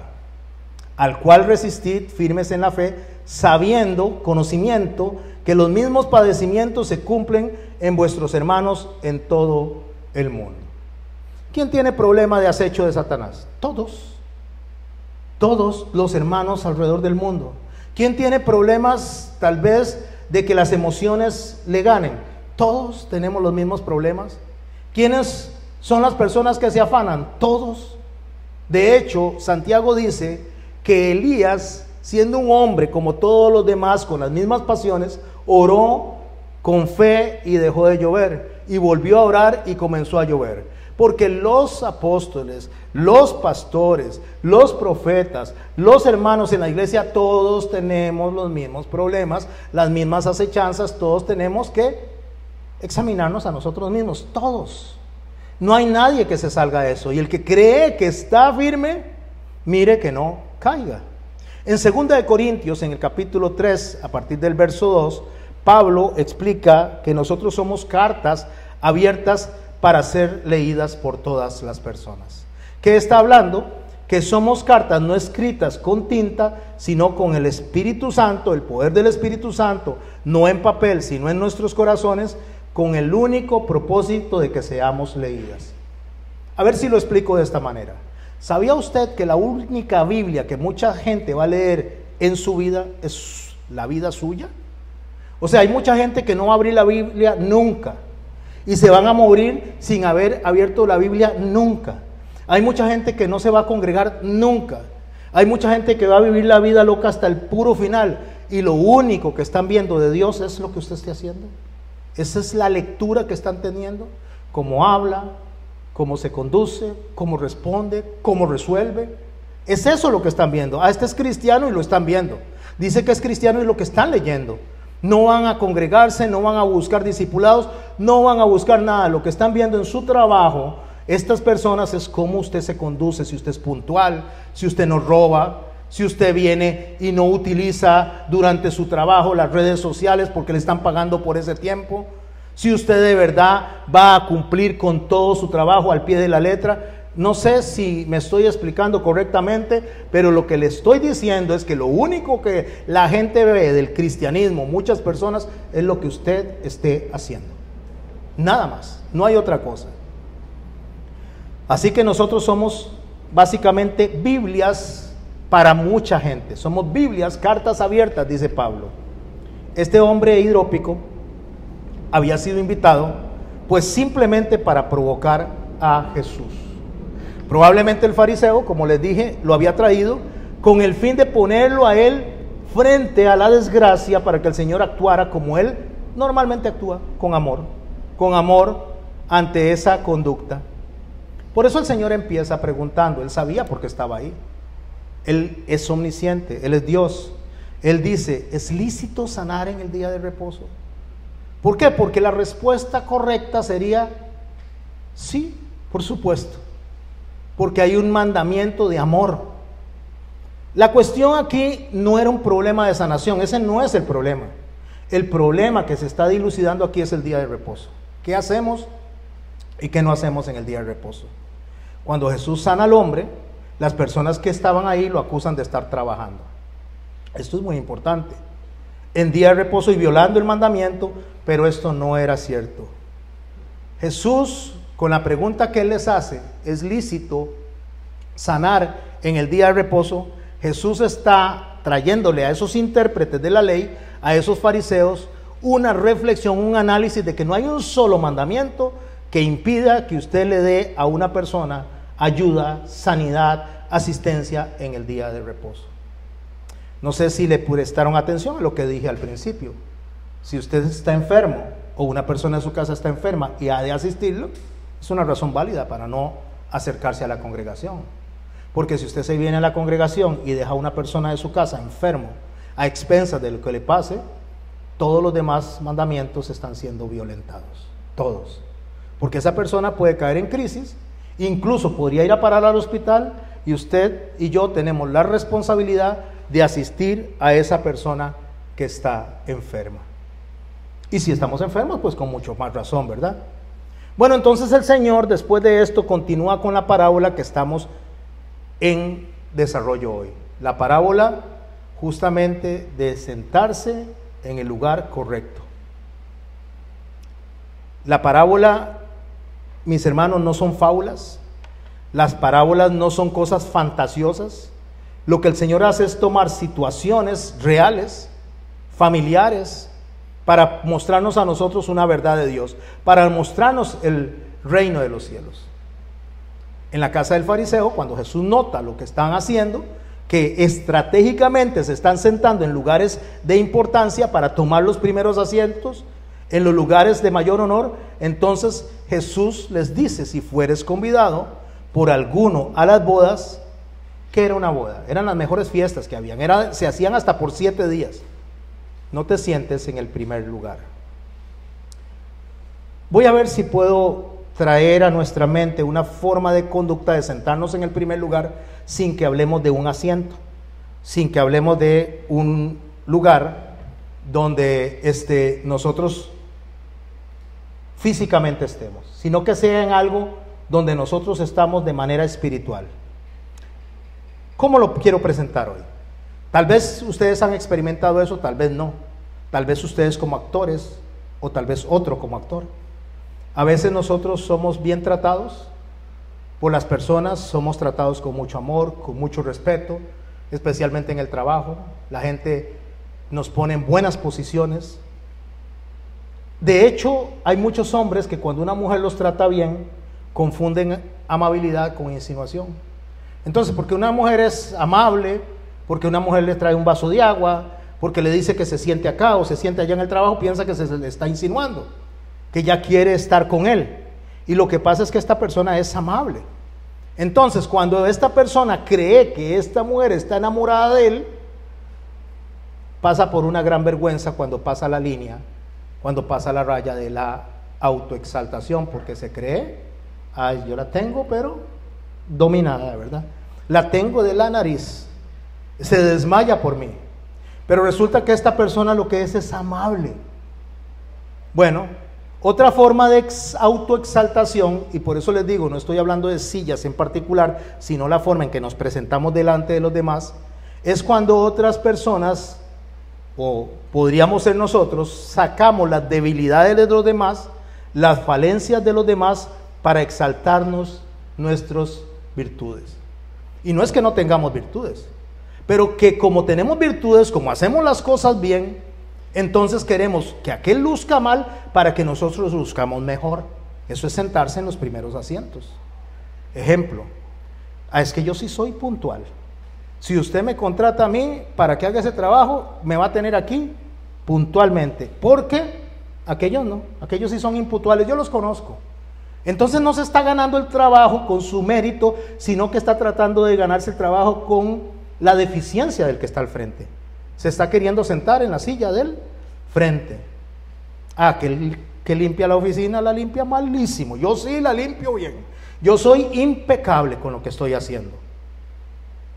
[SPEAKER 1] Al cual resistid firmes en la fe, sabiendo, conocimiento, que los mismos padecimientos se cumplen en vuestros hermanos en todo el mundo. ¿Quién tiene problema de acecho de Satanás? Todos los hermanos alrededor del mundo. ¿Quién tiene problemas tal vez de que las emociones le ganen? Todos tenemos los mismos problemas. ¿Quiénes son las personas que se afanan? Todos. De hecho, Santiago dice que Elías, siendo un hombre como todos los demás, con las mismas pasiones, oró con fe y dejó de llover, y volvió a orar y comenzó a llover. Porque los apóstoles, los pastores, los profetas, los hermanos en la iglesia, todos tenemos los mismos problemas, las mismas acechanzas, todos tenemos que examinarnos a nosotros mismos, todos. No hay nadie que se salga de eso, y el que cree que está firme, mire que no caiga. En 2 de Corintios, en el capítulo 3, a partir del verso 2, Pablo explica que nosotros somos cartas abiertas para ser leídas por todas las personas. ¿Qué está hablando? Que somos cartas no escritas con tinta, sino con el Espíritu Santo, el poder del Espíritu Santo, no en papel, sino en nuestros corazones, con el único propósito de que seamos leídas. A ver si lo explico de esta manera. ¿Sabía usted que la única Biblia que mucha gente va a leer en su vida es la vida suya? O sea, hay mucha gente que no va a abrir la Biblia nunca y se van a morir sin haber abierto la Biblia nunca. Hay mucha gente que no se va a congregar nunca. Hay mucha gente que va a vivir la vida loca hasta el puro final, y lo único que están viendo de Dios es lo que usted esté haciendo. Esa es la lectura que están teniendo, cómo habla, cómo se conduce, cómo responde, cómo resuelve. Es eso lo que están viendo. Ah, este es cristiano y lo están viendo. Dice que es cristiano y lo que están leyendo. No van a congregarse, no van a buscar discipulados, no van a buscar nada. Lo que están viendo en su trabajo, estas personas, es cómo usted se conduce, si usted es puntual, si usted no roba, si usted viene y no utiliza durante su trabajo las redes sociales porque le están pagando por ese tiempo. Si usted de verdad va a cumplir con todo su trabajo al pie de la letra. No sé si me estoy explicando correctamente, pero lo que le estoy diciendo es que lo único que la gente ve del cristianismo, muchas personas, es lo que usted esté haciendo. Nada más, no hay otra cosa. Así que nosotros somos básicamente Biblias para mucha gente. Somos Biblias, cartas abiertas, dice Pablo. Este hombre hidrópico había sido invitado pues simplemente para provocar a Jesús. Probablemente el fariseo, como les dije, lo había traído con el fin de ponerlo a él frente a la desgracia para que el Señor actuara como él normalmente actúa, con amor ante esa conducta. Por eso el Señor empieza preguntando. Él sabía porque estaba ahí. Él es omnisciente, Él es Dios. Él dice, ¿es lícito sanar en el día de reposo? ¿Por qué? Porque la respuesta correcta sería sí, por supuesto. Porque hay un mandamiento de amor. La cuestión aquí no era un problema de sanación, ese no es el problema. El problema que se está dilucidando aquí es el día de reposo. ¿Qué hacemos y qué no hacemos en el día de reposo? Cuando Jesús sana al hombre, las personas que estaban ahí lo acusan de estar trabajando. Esto es muy importante. En día de reposo y violando el mandamiento, pero esto no era cierto. Jesús, con la pregunta que Él les hace, ¿es lícito sanar en el día de reposo? Jesús está trayéndole a esos intérpretes de la ley, a esos fariseos, una reflexión, un análisis de que no hay un solo mandamiento que impida que usted le dé a una persona ayuda, sanidad, asistencia en el día de reposo. No sé si le prestaron atención a lo que dije al principio. Si usted está enfermo o una persona en su casa está enferma y ha de asistirlo, es una razón válida para no acercarse a la congregación. Porque si usted se viene a la congregación y deja a una persona de su casa enfermo a expensas de lo que le pase, todos los demás mandamientos están siendo violentados. Todos. Porque esa persona puede caer en crisis, incluso podría ir a parar al hospital y usted y yo tenemos la responsabilidad de asistir a esa persona que está enferma. Y si estamos enfermos, pues con mucho más razón, ¿verdad? Bueno, entonces el Señor, después de esto, continúa con la parábola que estamos en desarrollo hoy. La parábola justamente de sentarse en el lugar correcto. La parábola, mis hermanos, no son fábulas. Las parábolas no son cosas fantasiosas. Lo que el Señor hace es tomar situaciones reales, familiares, para mostrarnos a nosotros una verdad de Dios, para mostrarnos el reino de los cielos. En la casa del fariseo, cuando Jesús nota lo que están haciendo, que estratégicamente se están sentando en lugares de importancia para tomar los primeros asientos, en los lugares de mayor honor, entonces Jesús les dice, si fueres convidado por alguno a las bodas, ¿qué era una boda? Eran las mejores fiestas que habían, se hacían hasta por 7 días. No te sientes en el primer lugar. Voy a ver si puedo traer a nuestra mente una forma de conducta de sentarnos en el primer lugar sin que hablemos de un asiento, sin que hablemos de un lugar donde nosotros físicamente estemos, sino que sea en algo donde nosotros estamos de manera espiritual. ¿Cómo lo quiero presentar hoy? Tal vez ustedes han experimentado eso, tal vez no. Tal vez ustedes como actores o tal vez otro como actor. A veces nosotros somos bien tratados por las personas, somos tratados con mucho amor, con mucho respeto, especialmente en el trabajo. La gente nos pone en buenas posiciones. De hecho, hay muchos hombres que cuando una mujer los trata bien, confunden amabilidad con insinuación. Entonces, porque una mujer es amable, porque una mujer le trae un vaso de agua, porque le dice que se siente acá o se siente allá en el trabajo, piensa que se le está insinuando, que ya quiere estar con él. Y lo que pasa es que esta persona es amable. Entonces, cuando esta persona cree que esta mujer está enamorada de él, pasa por una gran vergüenza cuando pasa la línea, cuando pasa la raya de la autoexaltación, porque se cree, ay, yo la tengo, pero dominada, ¿verdad? La tengo de la nariz, se desmaya por mí. Pero resulta que esta persona lo que es amable. Bueno, otra forma de autoexaltación, y por eso les digo, no estoy hablando de sillas en particular, sino la forma en que nos presentamos delante de los demás, es cuando otras personas, o podríamos ser nosotros, sacamos las debilidades de los demás, las falencias de los demás, para exaltarnos nuestras virtudes. Y no es que no tengamos virtudes, pero que como tenemos virtudes, como hacemos las cosas bien, entonces queremos que aquel luzca mal para que nosotros luzcamos mejor. Eso es sentarse en los primeros asientos. Ejemplo, es que yo sí soy puntual. Si usted me contrata a mí para que haga ese trabajo, me va a tener aquí puntualmente, porque aquellos no, aquellos sí son impuntuales, yo los conozco. Entonces no se está ganando el trabajo con su mérito, sino que está tratando de ganarse el trabajo con la deficiencia del que está al frente. Se está queriendo sentar en la silla del frente. Que limpia la oficina, la limpia malísimo. Yo sí la limpio bien. Yo soy impecable con lo que estoy haciendo.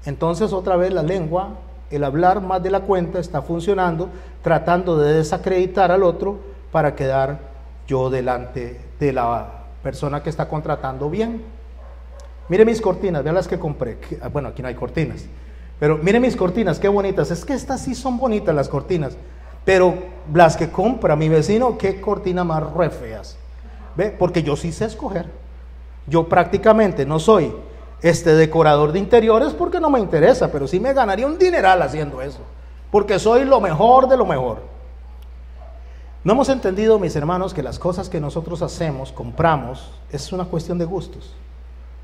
[SPEAKER 1] Entonces otra vez la lengua, el hablar más de la cuenta, está funcionando, tratando de desacreditar al otro para quedar yo delante de la persona que está contratando bien. Mire mis cortinas, vean las que compré. Bueno, aquí no hay cortinas, pero mire mis cortinas, qué bonitas. Es que estas sí son bonitas las cortinas, pero las que compra mi vecino, qué cortinas más re feas. ¿Ve? Porque yo sí sé escoger. Yo prácticamente no soy decorador de interiores porque no me interesa, pero sí me ganaría un dineral haciendo eso, porque soy lo mejor de lo mejor. No hemos entendido, mis hermanos, que las cosas que nosotros hacemos, compramos, es una cuestión de gustos.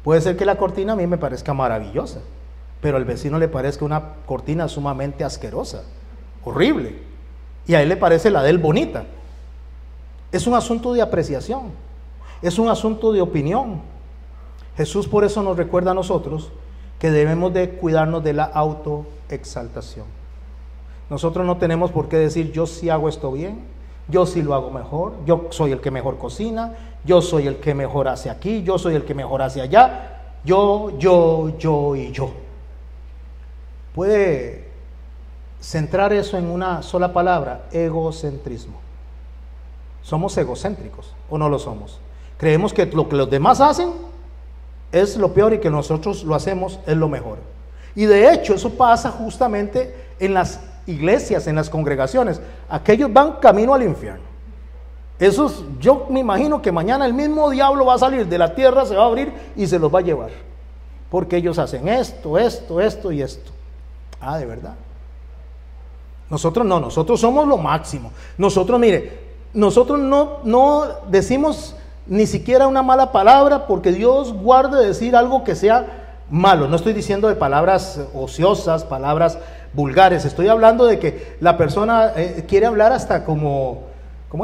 [SPEAKER 1] Puede ser que la cortina a mí me parezca maravillosa, pero al vecino le parezca una cortina sumamente asquerosa, horrible, y a él le parece la de él bonita. Es un asunto de apreciación, es un asunto de opinión. Jesús por eso nos recuerda a nosotros que debemos de cuidarnos de la autoexaltación. Nosotros no tenemos por qué decir yo sí hago esto bien, yo sí lo hago mejor, yo soy el que mejor cocina, yo soy el que mejor hace aquí, yo soy el que mejor hace allá, yo y yo. Puede centrar eso en una sola palabra: egocentrismo. ¿Somos egocéntricos o no lo somos? Creemos que lo que los demás hacen es lo peor y que nosotros lo hacemos es lo mejor. Y de hecho eso pasa justamente en las iglesias, en las congregaciones. Aquellos van camino al infierno. Esos, yo me imagino que mañana el mismo diablo va a salir de la tierra, se va a abrir y se los va a llevar, porque ellos hacen esto y esto. ¿De verdad? Nosotros no, nosotros somos lo máximo. Nosotros, mire, nosotros no decimos ni siquiera una mala palabra, porque Dios guarde decir algo que sea malo. No estoy diciendo de palabras ociosas, palabras vulgares. Estoy hablando de que la persona quiere hablar hasta como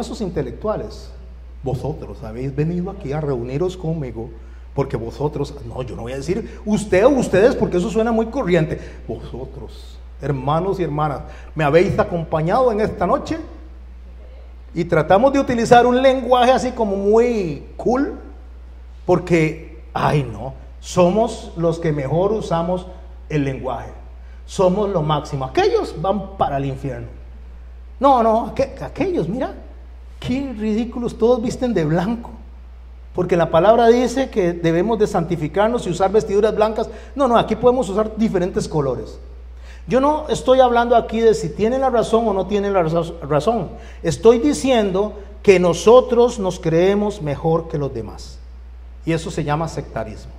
[SPEAKER 1] esos intelectuales. Vosotros habéis venido aquí a reuniros conmigo porque vosotros, no, yo no voy a decir usted o ustedes, porque eso suena muy corriente. Vosotros, hermanos y hermanas, me habéis acompañado en esta noche. Y tratamos de utilizar un lenguaje así como muy cool, porque, no, somos los que mejor usamos el lenguaje, somos lo máximo. Aquellos van para el infierno. No, aquellos, mira, qué ridículos, todos visten de blanco, porque la palabra dice que debemos de santificarnos y usar vestiduras blancas. No, aquí podemos usar diferentes colores. Yo no estoy hablando aquí de si tienen la razón o no tienen la razón. Estoy diciendo que nosotros nos creemos mejor que los demás. Y eso se llama sectarismo.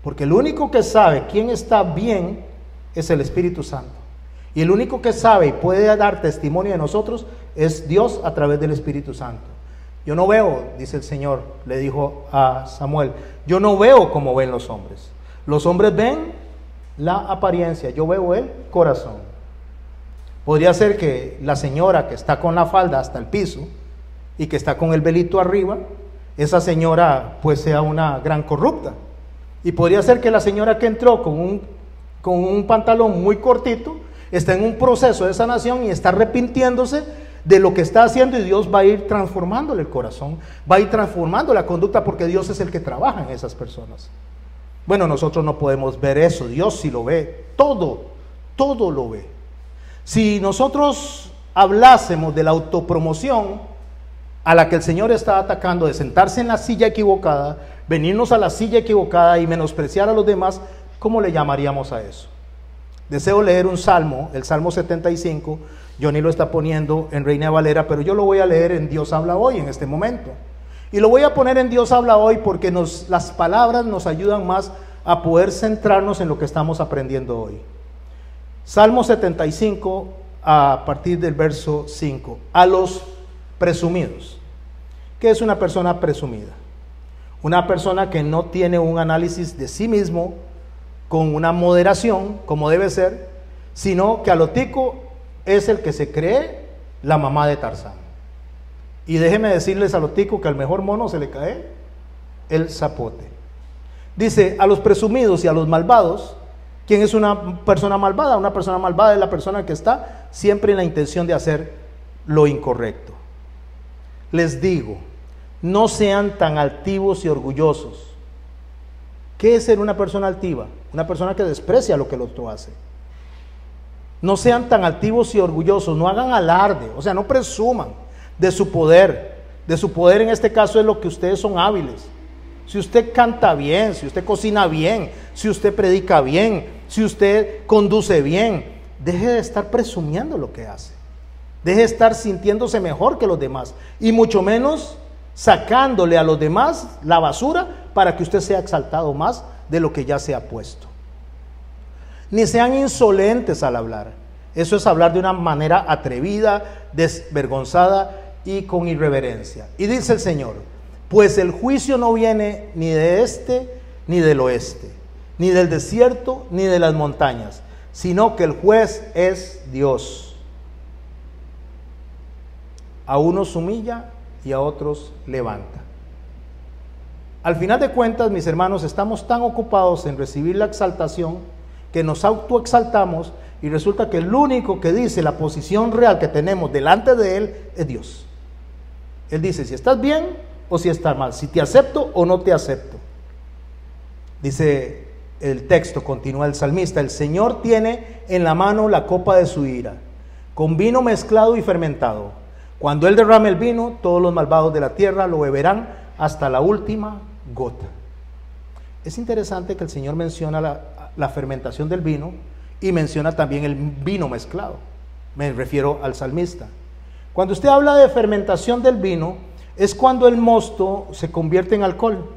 [SPEAKER 1] Porque el único que sabe quién está bien es el Espíritu Santo. Y el único que sabe y puede dar testimonio de nosotros es Dios a través del Espíritu Santo. Yo no veo, dice el Señor, le dijo a Samuel, yo no veo como ven los hombres. Los hombres ven la apariencia, yo veo el corazón. Podría ser que la señora que está con la falda hasta el piso y que está con el velito arriba, esa señora pues sea una gran corrupta. Y podría ser que la señora que entró con un pantalón muy cortito está en un proceso de sanación y está arrepintiéndose de lo que está haciendo, y Dios va a ir transformándole el corazón, va a ir transformando la conducta, porque Dios es el que trabaja en esas personas. Bueno, nosotros no podemos ver eso, Dios sí lo ve, todo lo ve. Si nosotros hablásemos de la autopromoción a la que el Señor está atacando, de sentarse en la silla equivocada, venirnos a la silla equivocada y menospreciar a los demás, ¿cómo le llamaríamos a eso? Deseo leer un salmo, el Salmo 75, Johnny lo está poniendo en Reina Valera, pero yo lo voy a leer en Dios habla hoy, en este momento. Y lo voy a poner en Dios habla hoy porque las palabras nos ayudan más a poder centrarnos en lo que estamos aprendiendo hoy. Salmo 75, a partir del verso 5. A los presumidos. ¿Qué es una persona presumida? Una persona que no tiene un análisis de sí mismo con una moderación, como debe ser, sino que a lo tico es el que se cree la mamá de Tarzán. Y déjeme decirles a lo tico que al mejor mono se le cae el zapote. Dice, a los presumidos y a los malvados. ¿Quién es una persona malvada? Una persona malvada es la persona que está siempre en la intención de hacer lo incorrecto. Les digo, no sean tan altivos y orgullosos. ¿Qué es ser una persona altiva? Una persona que desprecia lo que el otro hace. No sean tan altivos y orgullosos, no hagan alarde, o sea, no presuman de su poder. De su poder en este caso es lo que ustedes son hábiles. Si usted canta bien, si usted cocina bien, si usted predica bien, si usted conduce bien, deje de estar presumiendo lo que hace. Deje de estar sintiéndose mejor que los demás y mucho menos sacándole a los demás la basura para que usted sea exaltado más de lo que ya se ha puesto. Ni sean insolentes al hablar. Eso es hablar de una manera atrevida, desvergonzada y con irreverencia. Y dice el Señor, pues el juicio no viene ni de este ni del oeste, ni del desierto ni de las montañas, sino que el juez es Dios. A unos humilla y a otros levanta. Al final de cuentas, mis hermanos, estamos tan ocupados en recibir la exaltación que nos autoexaltamos y resulta que el único que dice la posición real que tenemos delante de Él es Dios. Él dice si estás bien o si estás mal, si te acepto o no te acepto. Dice el texto, continúa el salmista, el Señor tiene en la mano la copa de su ira, con vino mezclado y fermentado. Cuando Él derrame el vino, todos los malvados de la tierra lo beberán hasta la última gota. Es interesante que el Señor menciona la fermentación del vino y menciona también el vino mezclado. Me refiero al salmista. Cuando usted habla de fermentación del vino, es cuando el mosto se convierte en alcohol.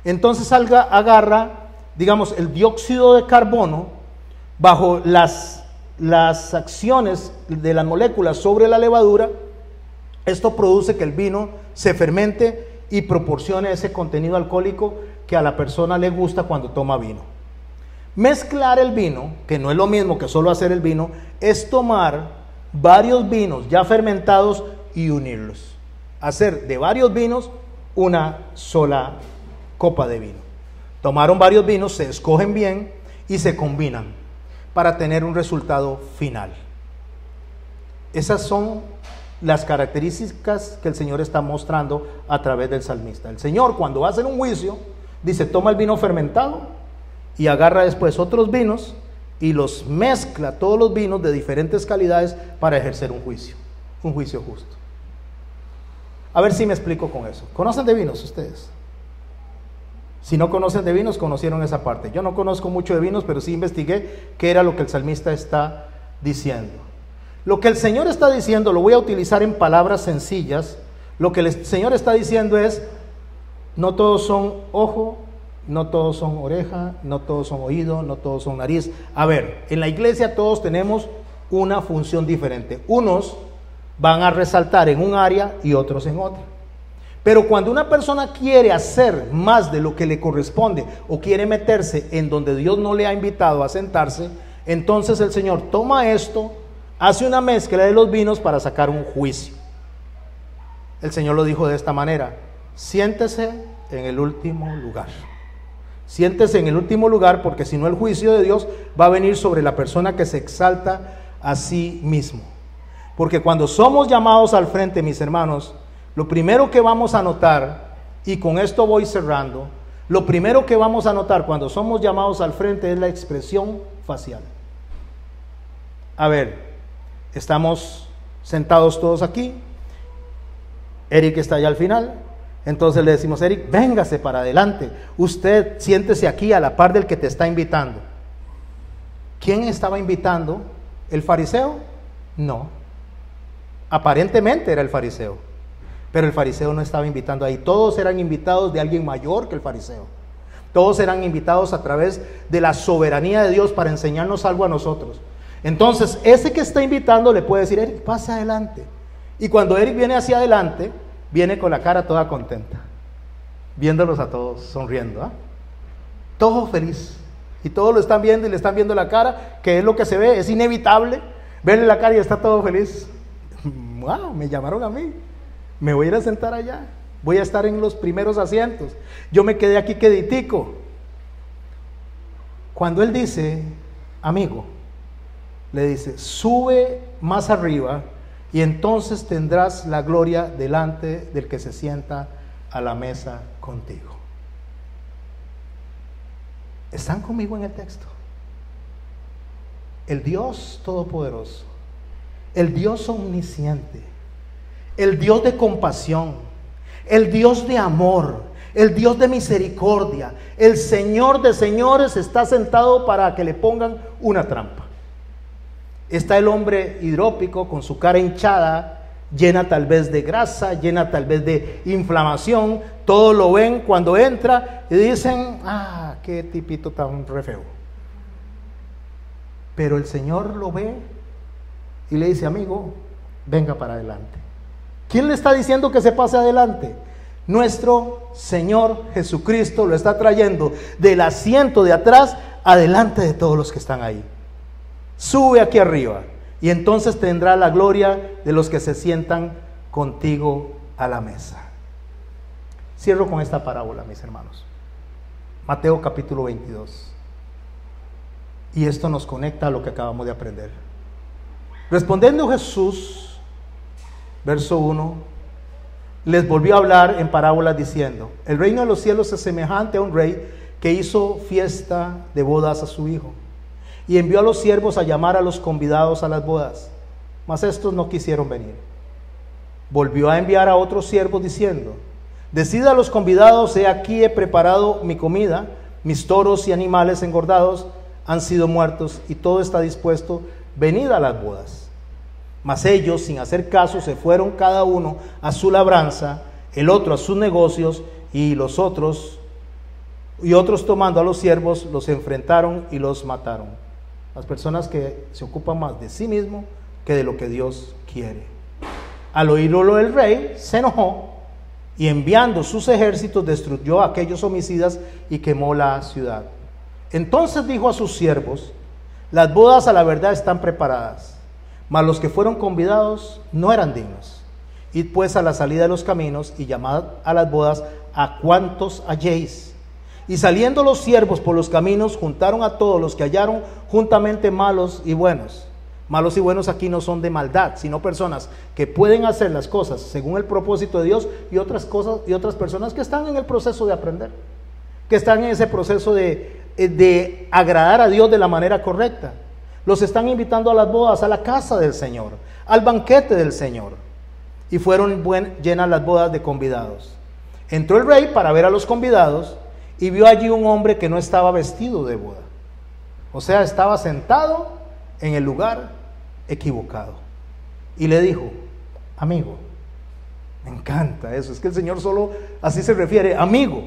[SPEAKER 1] Entonces agarra, digamos, el dióxido de carbono bajo las acciones de las moléculas sobre la levadura. Esto produce que el vino se fermente y proporcione ese contenido alcohólico que a la persona le gusta cuando toma vino. Mezclar el vino, que no es lo mismo que solo hacer el vino, es tomar varios vinos ya fermentados y unirlos. Hacer de varios vinos una sola copa de vino. Tomaron varios vinos, se escogen bien y se combinan para tener un resultado final. Esas son las características que el Señor está mostrando a través del salmista. El Señor, cuando va a hacer un juicio, dice, toma el vino fermentado y agarra después otros vinos y los mezcla, todos los vinos de diferentes calidades, para ejercer un juicio justo. A ver si me explico con eso. ¿Conocen de vinos ustedes? Si no conocen de vinos, conocieron esa parte. Yo no conozco mucho de vinos, pero sí investigué qué era lo que el salmista está diciendo. Lo que el Señor está diciendo, lo voy a utilizar en palabras sencillas. Lo que el Señor está diciendo es, no todos son ojo, no todos son oreja, no todos son oído, no todos son nariz. A ver, en la iglesia todos tenemos una función diferente. Unos van a resaltar en un área y otros en otra. Pero cuando una persona quiere hacer más de lo que le corresponde o quiere meterse en donde Dios no le ha invitado a sentarse, entonces el Señor toma esto, hace una mezcla de los vinos para sacar un juicio. El Señor lo dijo de esta manera: siéntese en el último lugar. Siéntese en el último lugar, porque si no el juicio de Dios va a venir sobre la persona que se exalta a sí mismo. Porque cuando somos llamados al frente, mis hermanos, lo primero que vamos a notar, y con esto voy cerrando, lo primero que vamos a notar cuando somos llamados al frente es la expresión facial. A ver, estamos sentados todos aquí, Eric está allá al final, entonces le decimos: Eric, véngase para adelante, usted siéntese aquí a la par del que te está invitando. ¿Quién estaba invitando? ¿El fariseo? No, aparentemente era el fariseo, Pero el fariseo no estaba invitando ahí. Todos eran invitados de alguien mayor que el fariseo. Todos eran invitados a través de la soberanía de Dios para enseñarnos algo a nosotros. Entonces, ese que está invitando le puede decir: Eric, pase adelante. Y cuando Eric viene hacia adelante, viene con la cara toda contenta, viéndolos a todos, sonriendo, ¿eh? Todo feliz. Y todos lo están viendo y le están viendo la cara, que es lo que se ve, es inevitable verle la cara y está todo feliz. ¡Wow! Me llamaron a mí. Me voy a ir a sentar allá. Voy a estar en los primeros asientos. Yo me quedé aquí queditico. Cuando él dice: amigo, le dice: sube más arriba y entonces tendrás la gloria delante del que se sienta a la mesa contigo. ¿Están conmigo en el texto? El Dios Todopoderoso, el Dios omnisciente, el Dios de compasión, el Dios de amor, el Dios de misericordia, el Señor de señores está sentado para que le pongan una trampa. Está el hombre hidrópico con su cara hinchada, llena tal vez de grasa, llena tal vez de inflamación. Todos lo ven cuando entra y dicen: ah, qué tipito tan re feo. Pero el Señor lo ve y le dice: amigo, venga para adelante. ¿Quién le está diciendo que se pase adelante? Nuestro Señor Jesucristo lo está trayendo del asiento de atrás adelante de todos los que están ahí. Sube aquí arriba y entonces tendrá la gloria de los que se sientan contigo a la mesa. Cierro con esta parábola, mis hermanos. Mateo capítulo 22. Y esto nos conecta a lo que acabamos de aprender. Respondiendo Jesús, verso 1, les volvió a hablar en parábolas diciendo: el reino de los cielos es semejante a un rey que hizo fiesta de bodas a su hijo, y envió a los siervos a llamar a los convidados a las bodas, mas estos no quisieron venir. Volvió a enviar a otros siervos diciendo: decid a los convidados: he aquí he preparado mi comida, mis toros y animales engordados han sido muertos y todo está dispuesto, venid a las bodas. Mas ellos, sin hacer caso, se fueron cada uno a su labranza, el otro a sus negocios, y otros tomando a los siervos los enfrentaron y los mataron. Las personas que se ocupan más de sí mismo que de lo que Dios quiere. Al oírlo el rey se enojó y enviando sus ejércitos destruyó a aquellos homicidas y quemó la ciudad. Entonces dijo a sus siervos: las bodas a la verdad están preparadas, mas los que fueron convidados no eran dignos. Id pues a la salida de los caminos y llamad a las bodas a cuantos halléis. Y saliendo los siervos por los caminos, juntaron a todos los que hallaron juntamente, malos y buenos. Malos y buenos aquí no son de maldad, sino personas que pueden hacer las cosas según el propósito de Dios, y otras personas que están en el proceso de aprender, que están en ese proceso de agradar a Dios de la manera correcta. Los están invitando a las bodas, a la casa del Señor, al banquete del Señor. Y fueron llenas las bodas de convidados. Entró el rey para ver a los convidados y vio allí un hombre que no estaba vestido de boda. O sea, estaba sentado en el lugar equivocado. Y le dijo: amigo. Me encanta eso, es que el Señor solo así se refiere, amigo.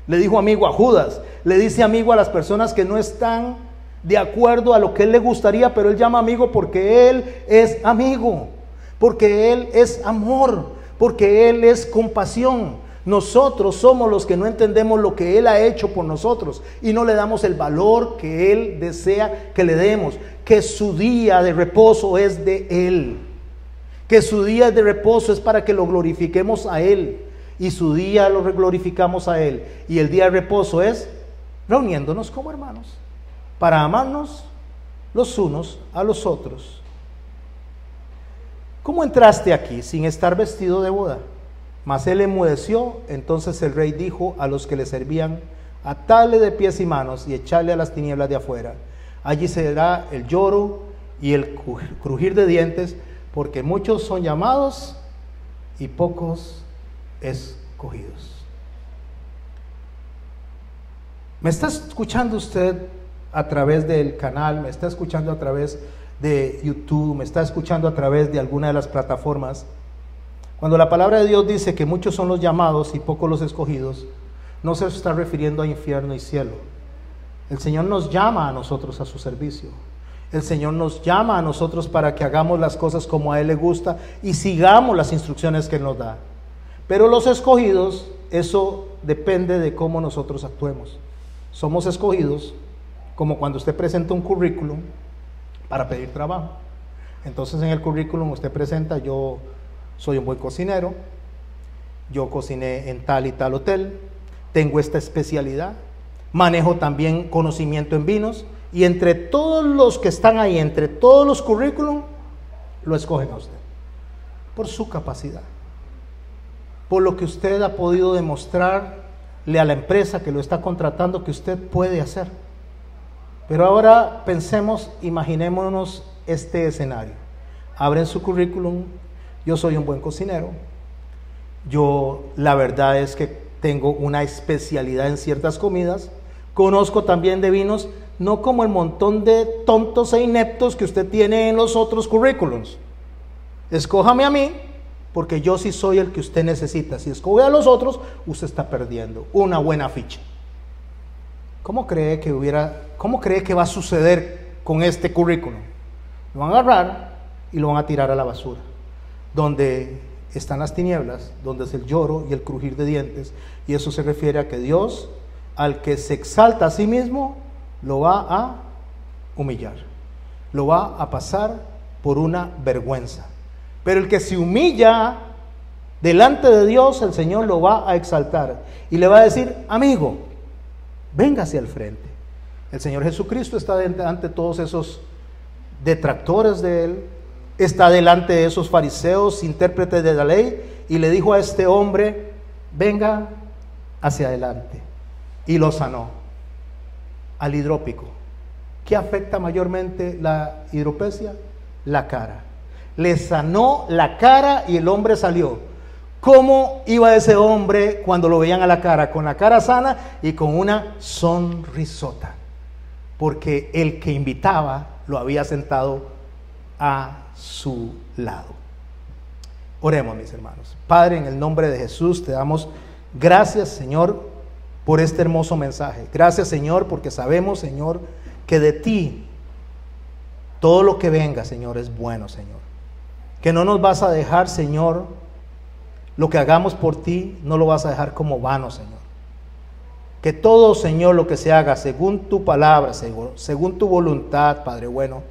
[SPEAKER 1] Le dijo amigo a Judas, le dice amigo a las personas que no están de acuerdo a lo que él le gustaría, pero él llama amigo porque él es amigo, porque él es amor, porque él es compasión. Nosotros somos los que no entendemos lo que él ha hecho por nosotros y no le damos el valor que él desea que le demos, que su día de reposo es de él, que su día de reposo es para que lo glorifiquemos a él, y su día lo glorificamos a él, y el día de reposo es reuniéndonos como hermanos para amarnos los unos a los otros. ¿Cómo entraste aquí sin estar vestido de boda? Mas él enmudeció. Entonces el rey dijo a los que le servían: atadle de pies y manos y echarle a las tinieblas de afuera. Allí será el lloro y el crujir de dientes, porque muchos son llamados y pocos escogidos. ¿Me está escuchando usted a través del canal? ¿Me está escuchando a través de YouTube? ¿Me está escuchando a través de alguna de las plataformas? Cuando la palabra de Dios dice que muchos son los llamados y pocos los escogidos, no se está refiriendo a infierno y cielo. El Señor nos llama a nosotros a su servicio. El Señor nos llama a nosotros para que hagamos las cosas como a Él le gusta y sigamos las instrucciones que Él nos da. Pero los escogidos, eso depende de cómo nosotros actuemos. Somos escogidos como cuando usted presenta un currículum para pedir trabajo. Entonces en el currículum usted presenta: yo soy un buen cocinero, yo cociné en tal y tal hotel, tengo esta especialidad, manejo también conocimiento en vinos, y entre todos los que están ahí, entre todos los currículum, lo escogen a usted por su capacidad, por lo que usted ha podido demostrarle a la empresa que lo está contratando que usted puede hacer. Pero ahora pensemos, imaginémonos este escenario. Abren su currículum: yo soy un buen cocinero, yo la verdad es que tengo una especialidad en ciertas comidas, conozco también de vinos, no como el montón de tontos e ineptos que usted tiene en los otros currículums. Escójame a mí, porque yo sí soy el que usted necesita. Si escoge a los otros, usted está perdiendo una buena ficha. ¿Cómo cree que va a suceder con este currículum? Lo van a agarrar y lo van a tirar a la basura, donde están las tinieblas, donde es el lloro y el crujir de dientes. Y eso se refiere a que Dios, al que se exalta a sí mismo, lo va a humillar, lo va a pasar por una vergüenza. Pero el que se humilla delante de Dios, el Señor lo va a exaltar y le va a decir: amigo, véngase al frente. El Señor Jesucristo está ante todos esos detractores de Él, está delante de esos fariseos, intérpretes de la ley, y le dijo a este hombre: venga hacia adelante, y lo sanó. Al hidrópico, ¿qué afecta mayormente la hidropesia? La cara. Le sanó la cara y el hombre salió. ¿Cómo iba ese hombre cuando lo veían a la cara? Con la cara sana y con una sonrisota, porque el que invitaba lo había sentado a su lado. Oremos, mis hermanos. Padre, en el nombre de Jesús te damos gracias, Señor, por este hermoso mensaje. Gracias, Señor, porque sabemos, Señor, que de ti todo lo que venga, Señor, es bueno, Señor. Que no nos vas a dejar, Señor, lo que hagamos por ti, no lo vas a dejar como vano, Señor. Que todo, Señor, lo que se haga según tu palabra, según tu voluntad, Padre bueno,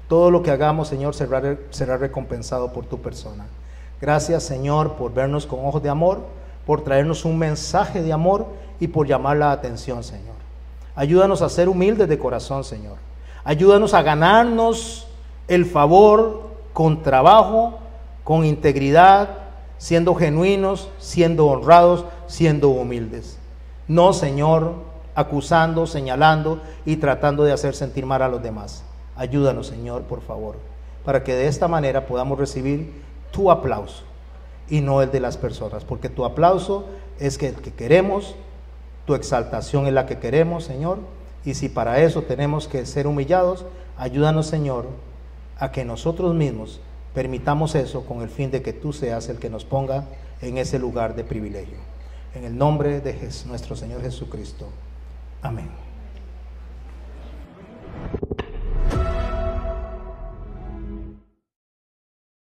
[SPEAKER 1] todo lo que hagamos, Señor, será recompensado por tu persona. Gracias, Señor, por vernos con ojos de amor, por traernos un mensaje de amor y por llamar la atención, Señor. Ayúdanos a ser humildes de corazón, Señor. Ayúdanos a ganarnos el favor con trabajo, con integridad, siendo genuinos, siendo honrados, siendo humildes. No, Señor, acusando, señalando y tratando de hacer sentir mal a los demás. Ayúdanos, Señor, por favor, para que de esta manera podamos recibir tu aplauso y no el de las personas, porque tu aplauso es el que queremos, tu exaltación es la que queremos, Señor, y si para eso tenemos que ser humillados, ayúdanos, Señor, a que nosotros mismos permitamos eso con el fin de que tú seas el que nos ponga en ese lugar de privilegio. En el nombre de nuestro Señor Jesucristo. Amén.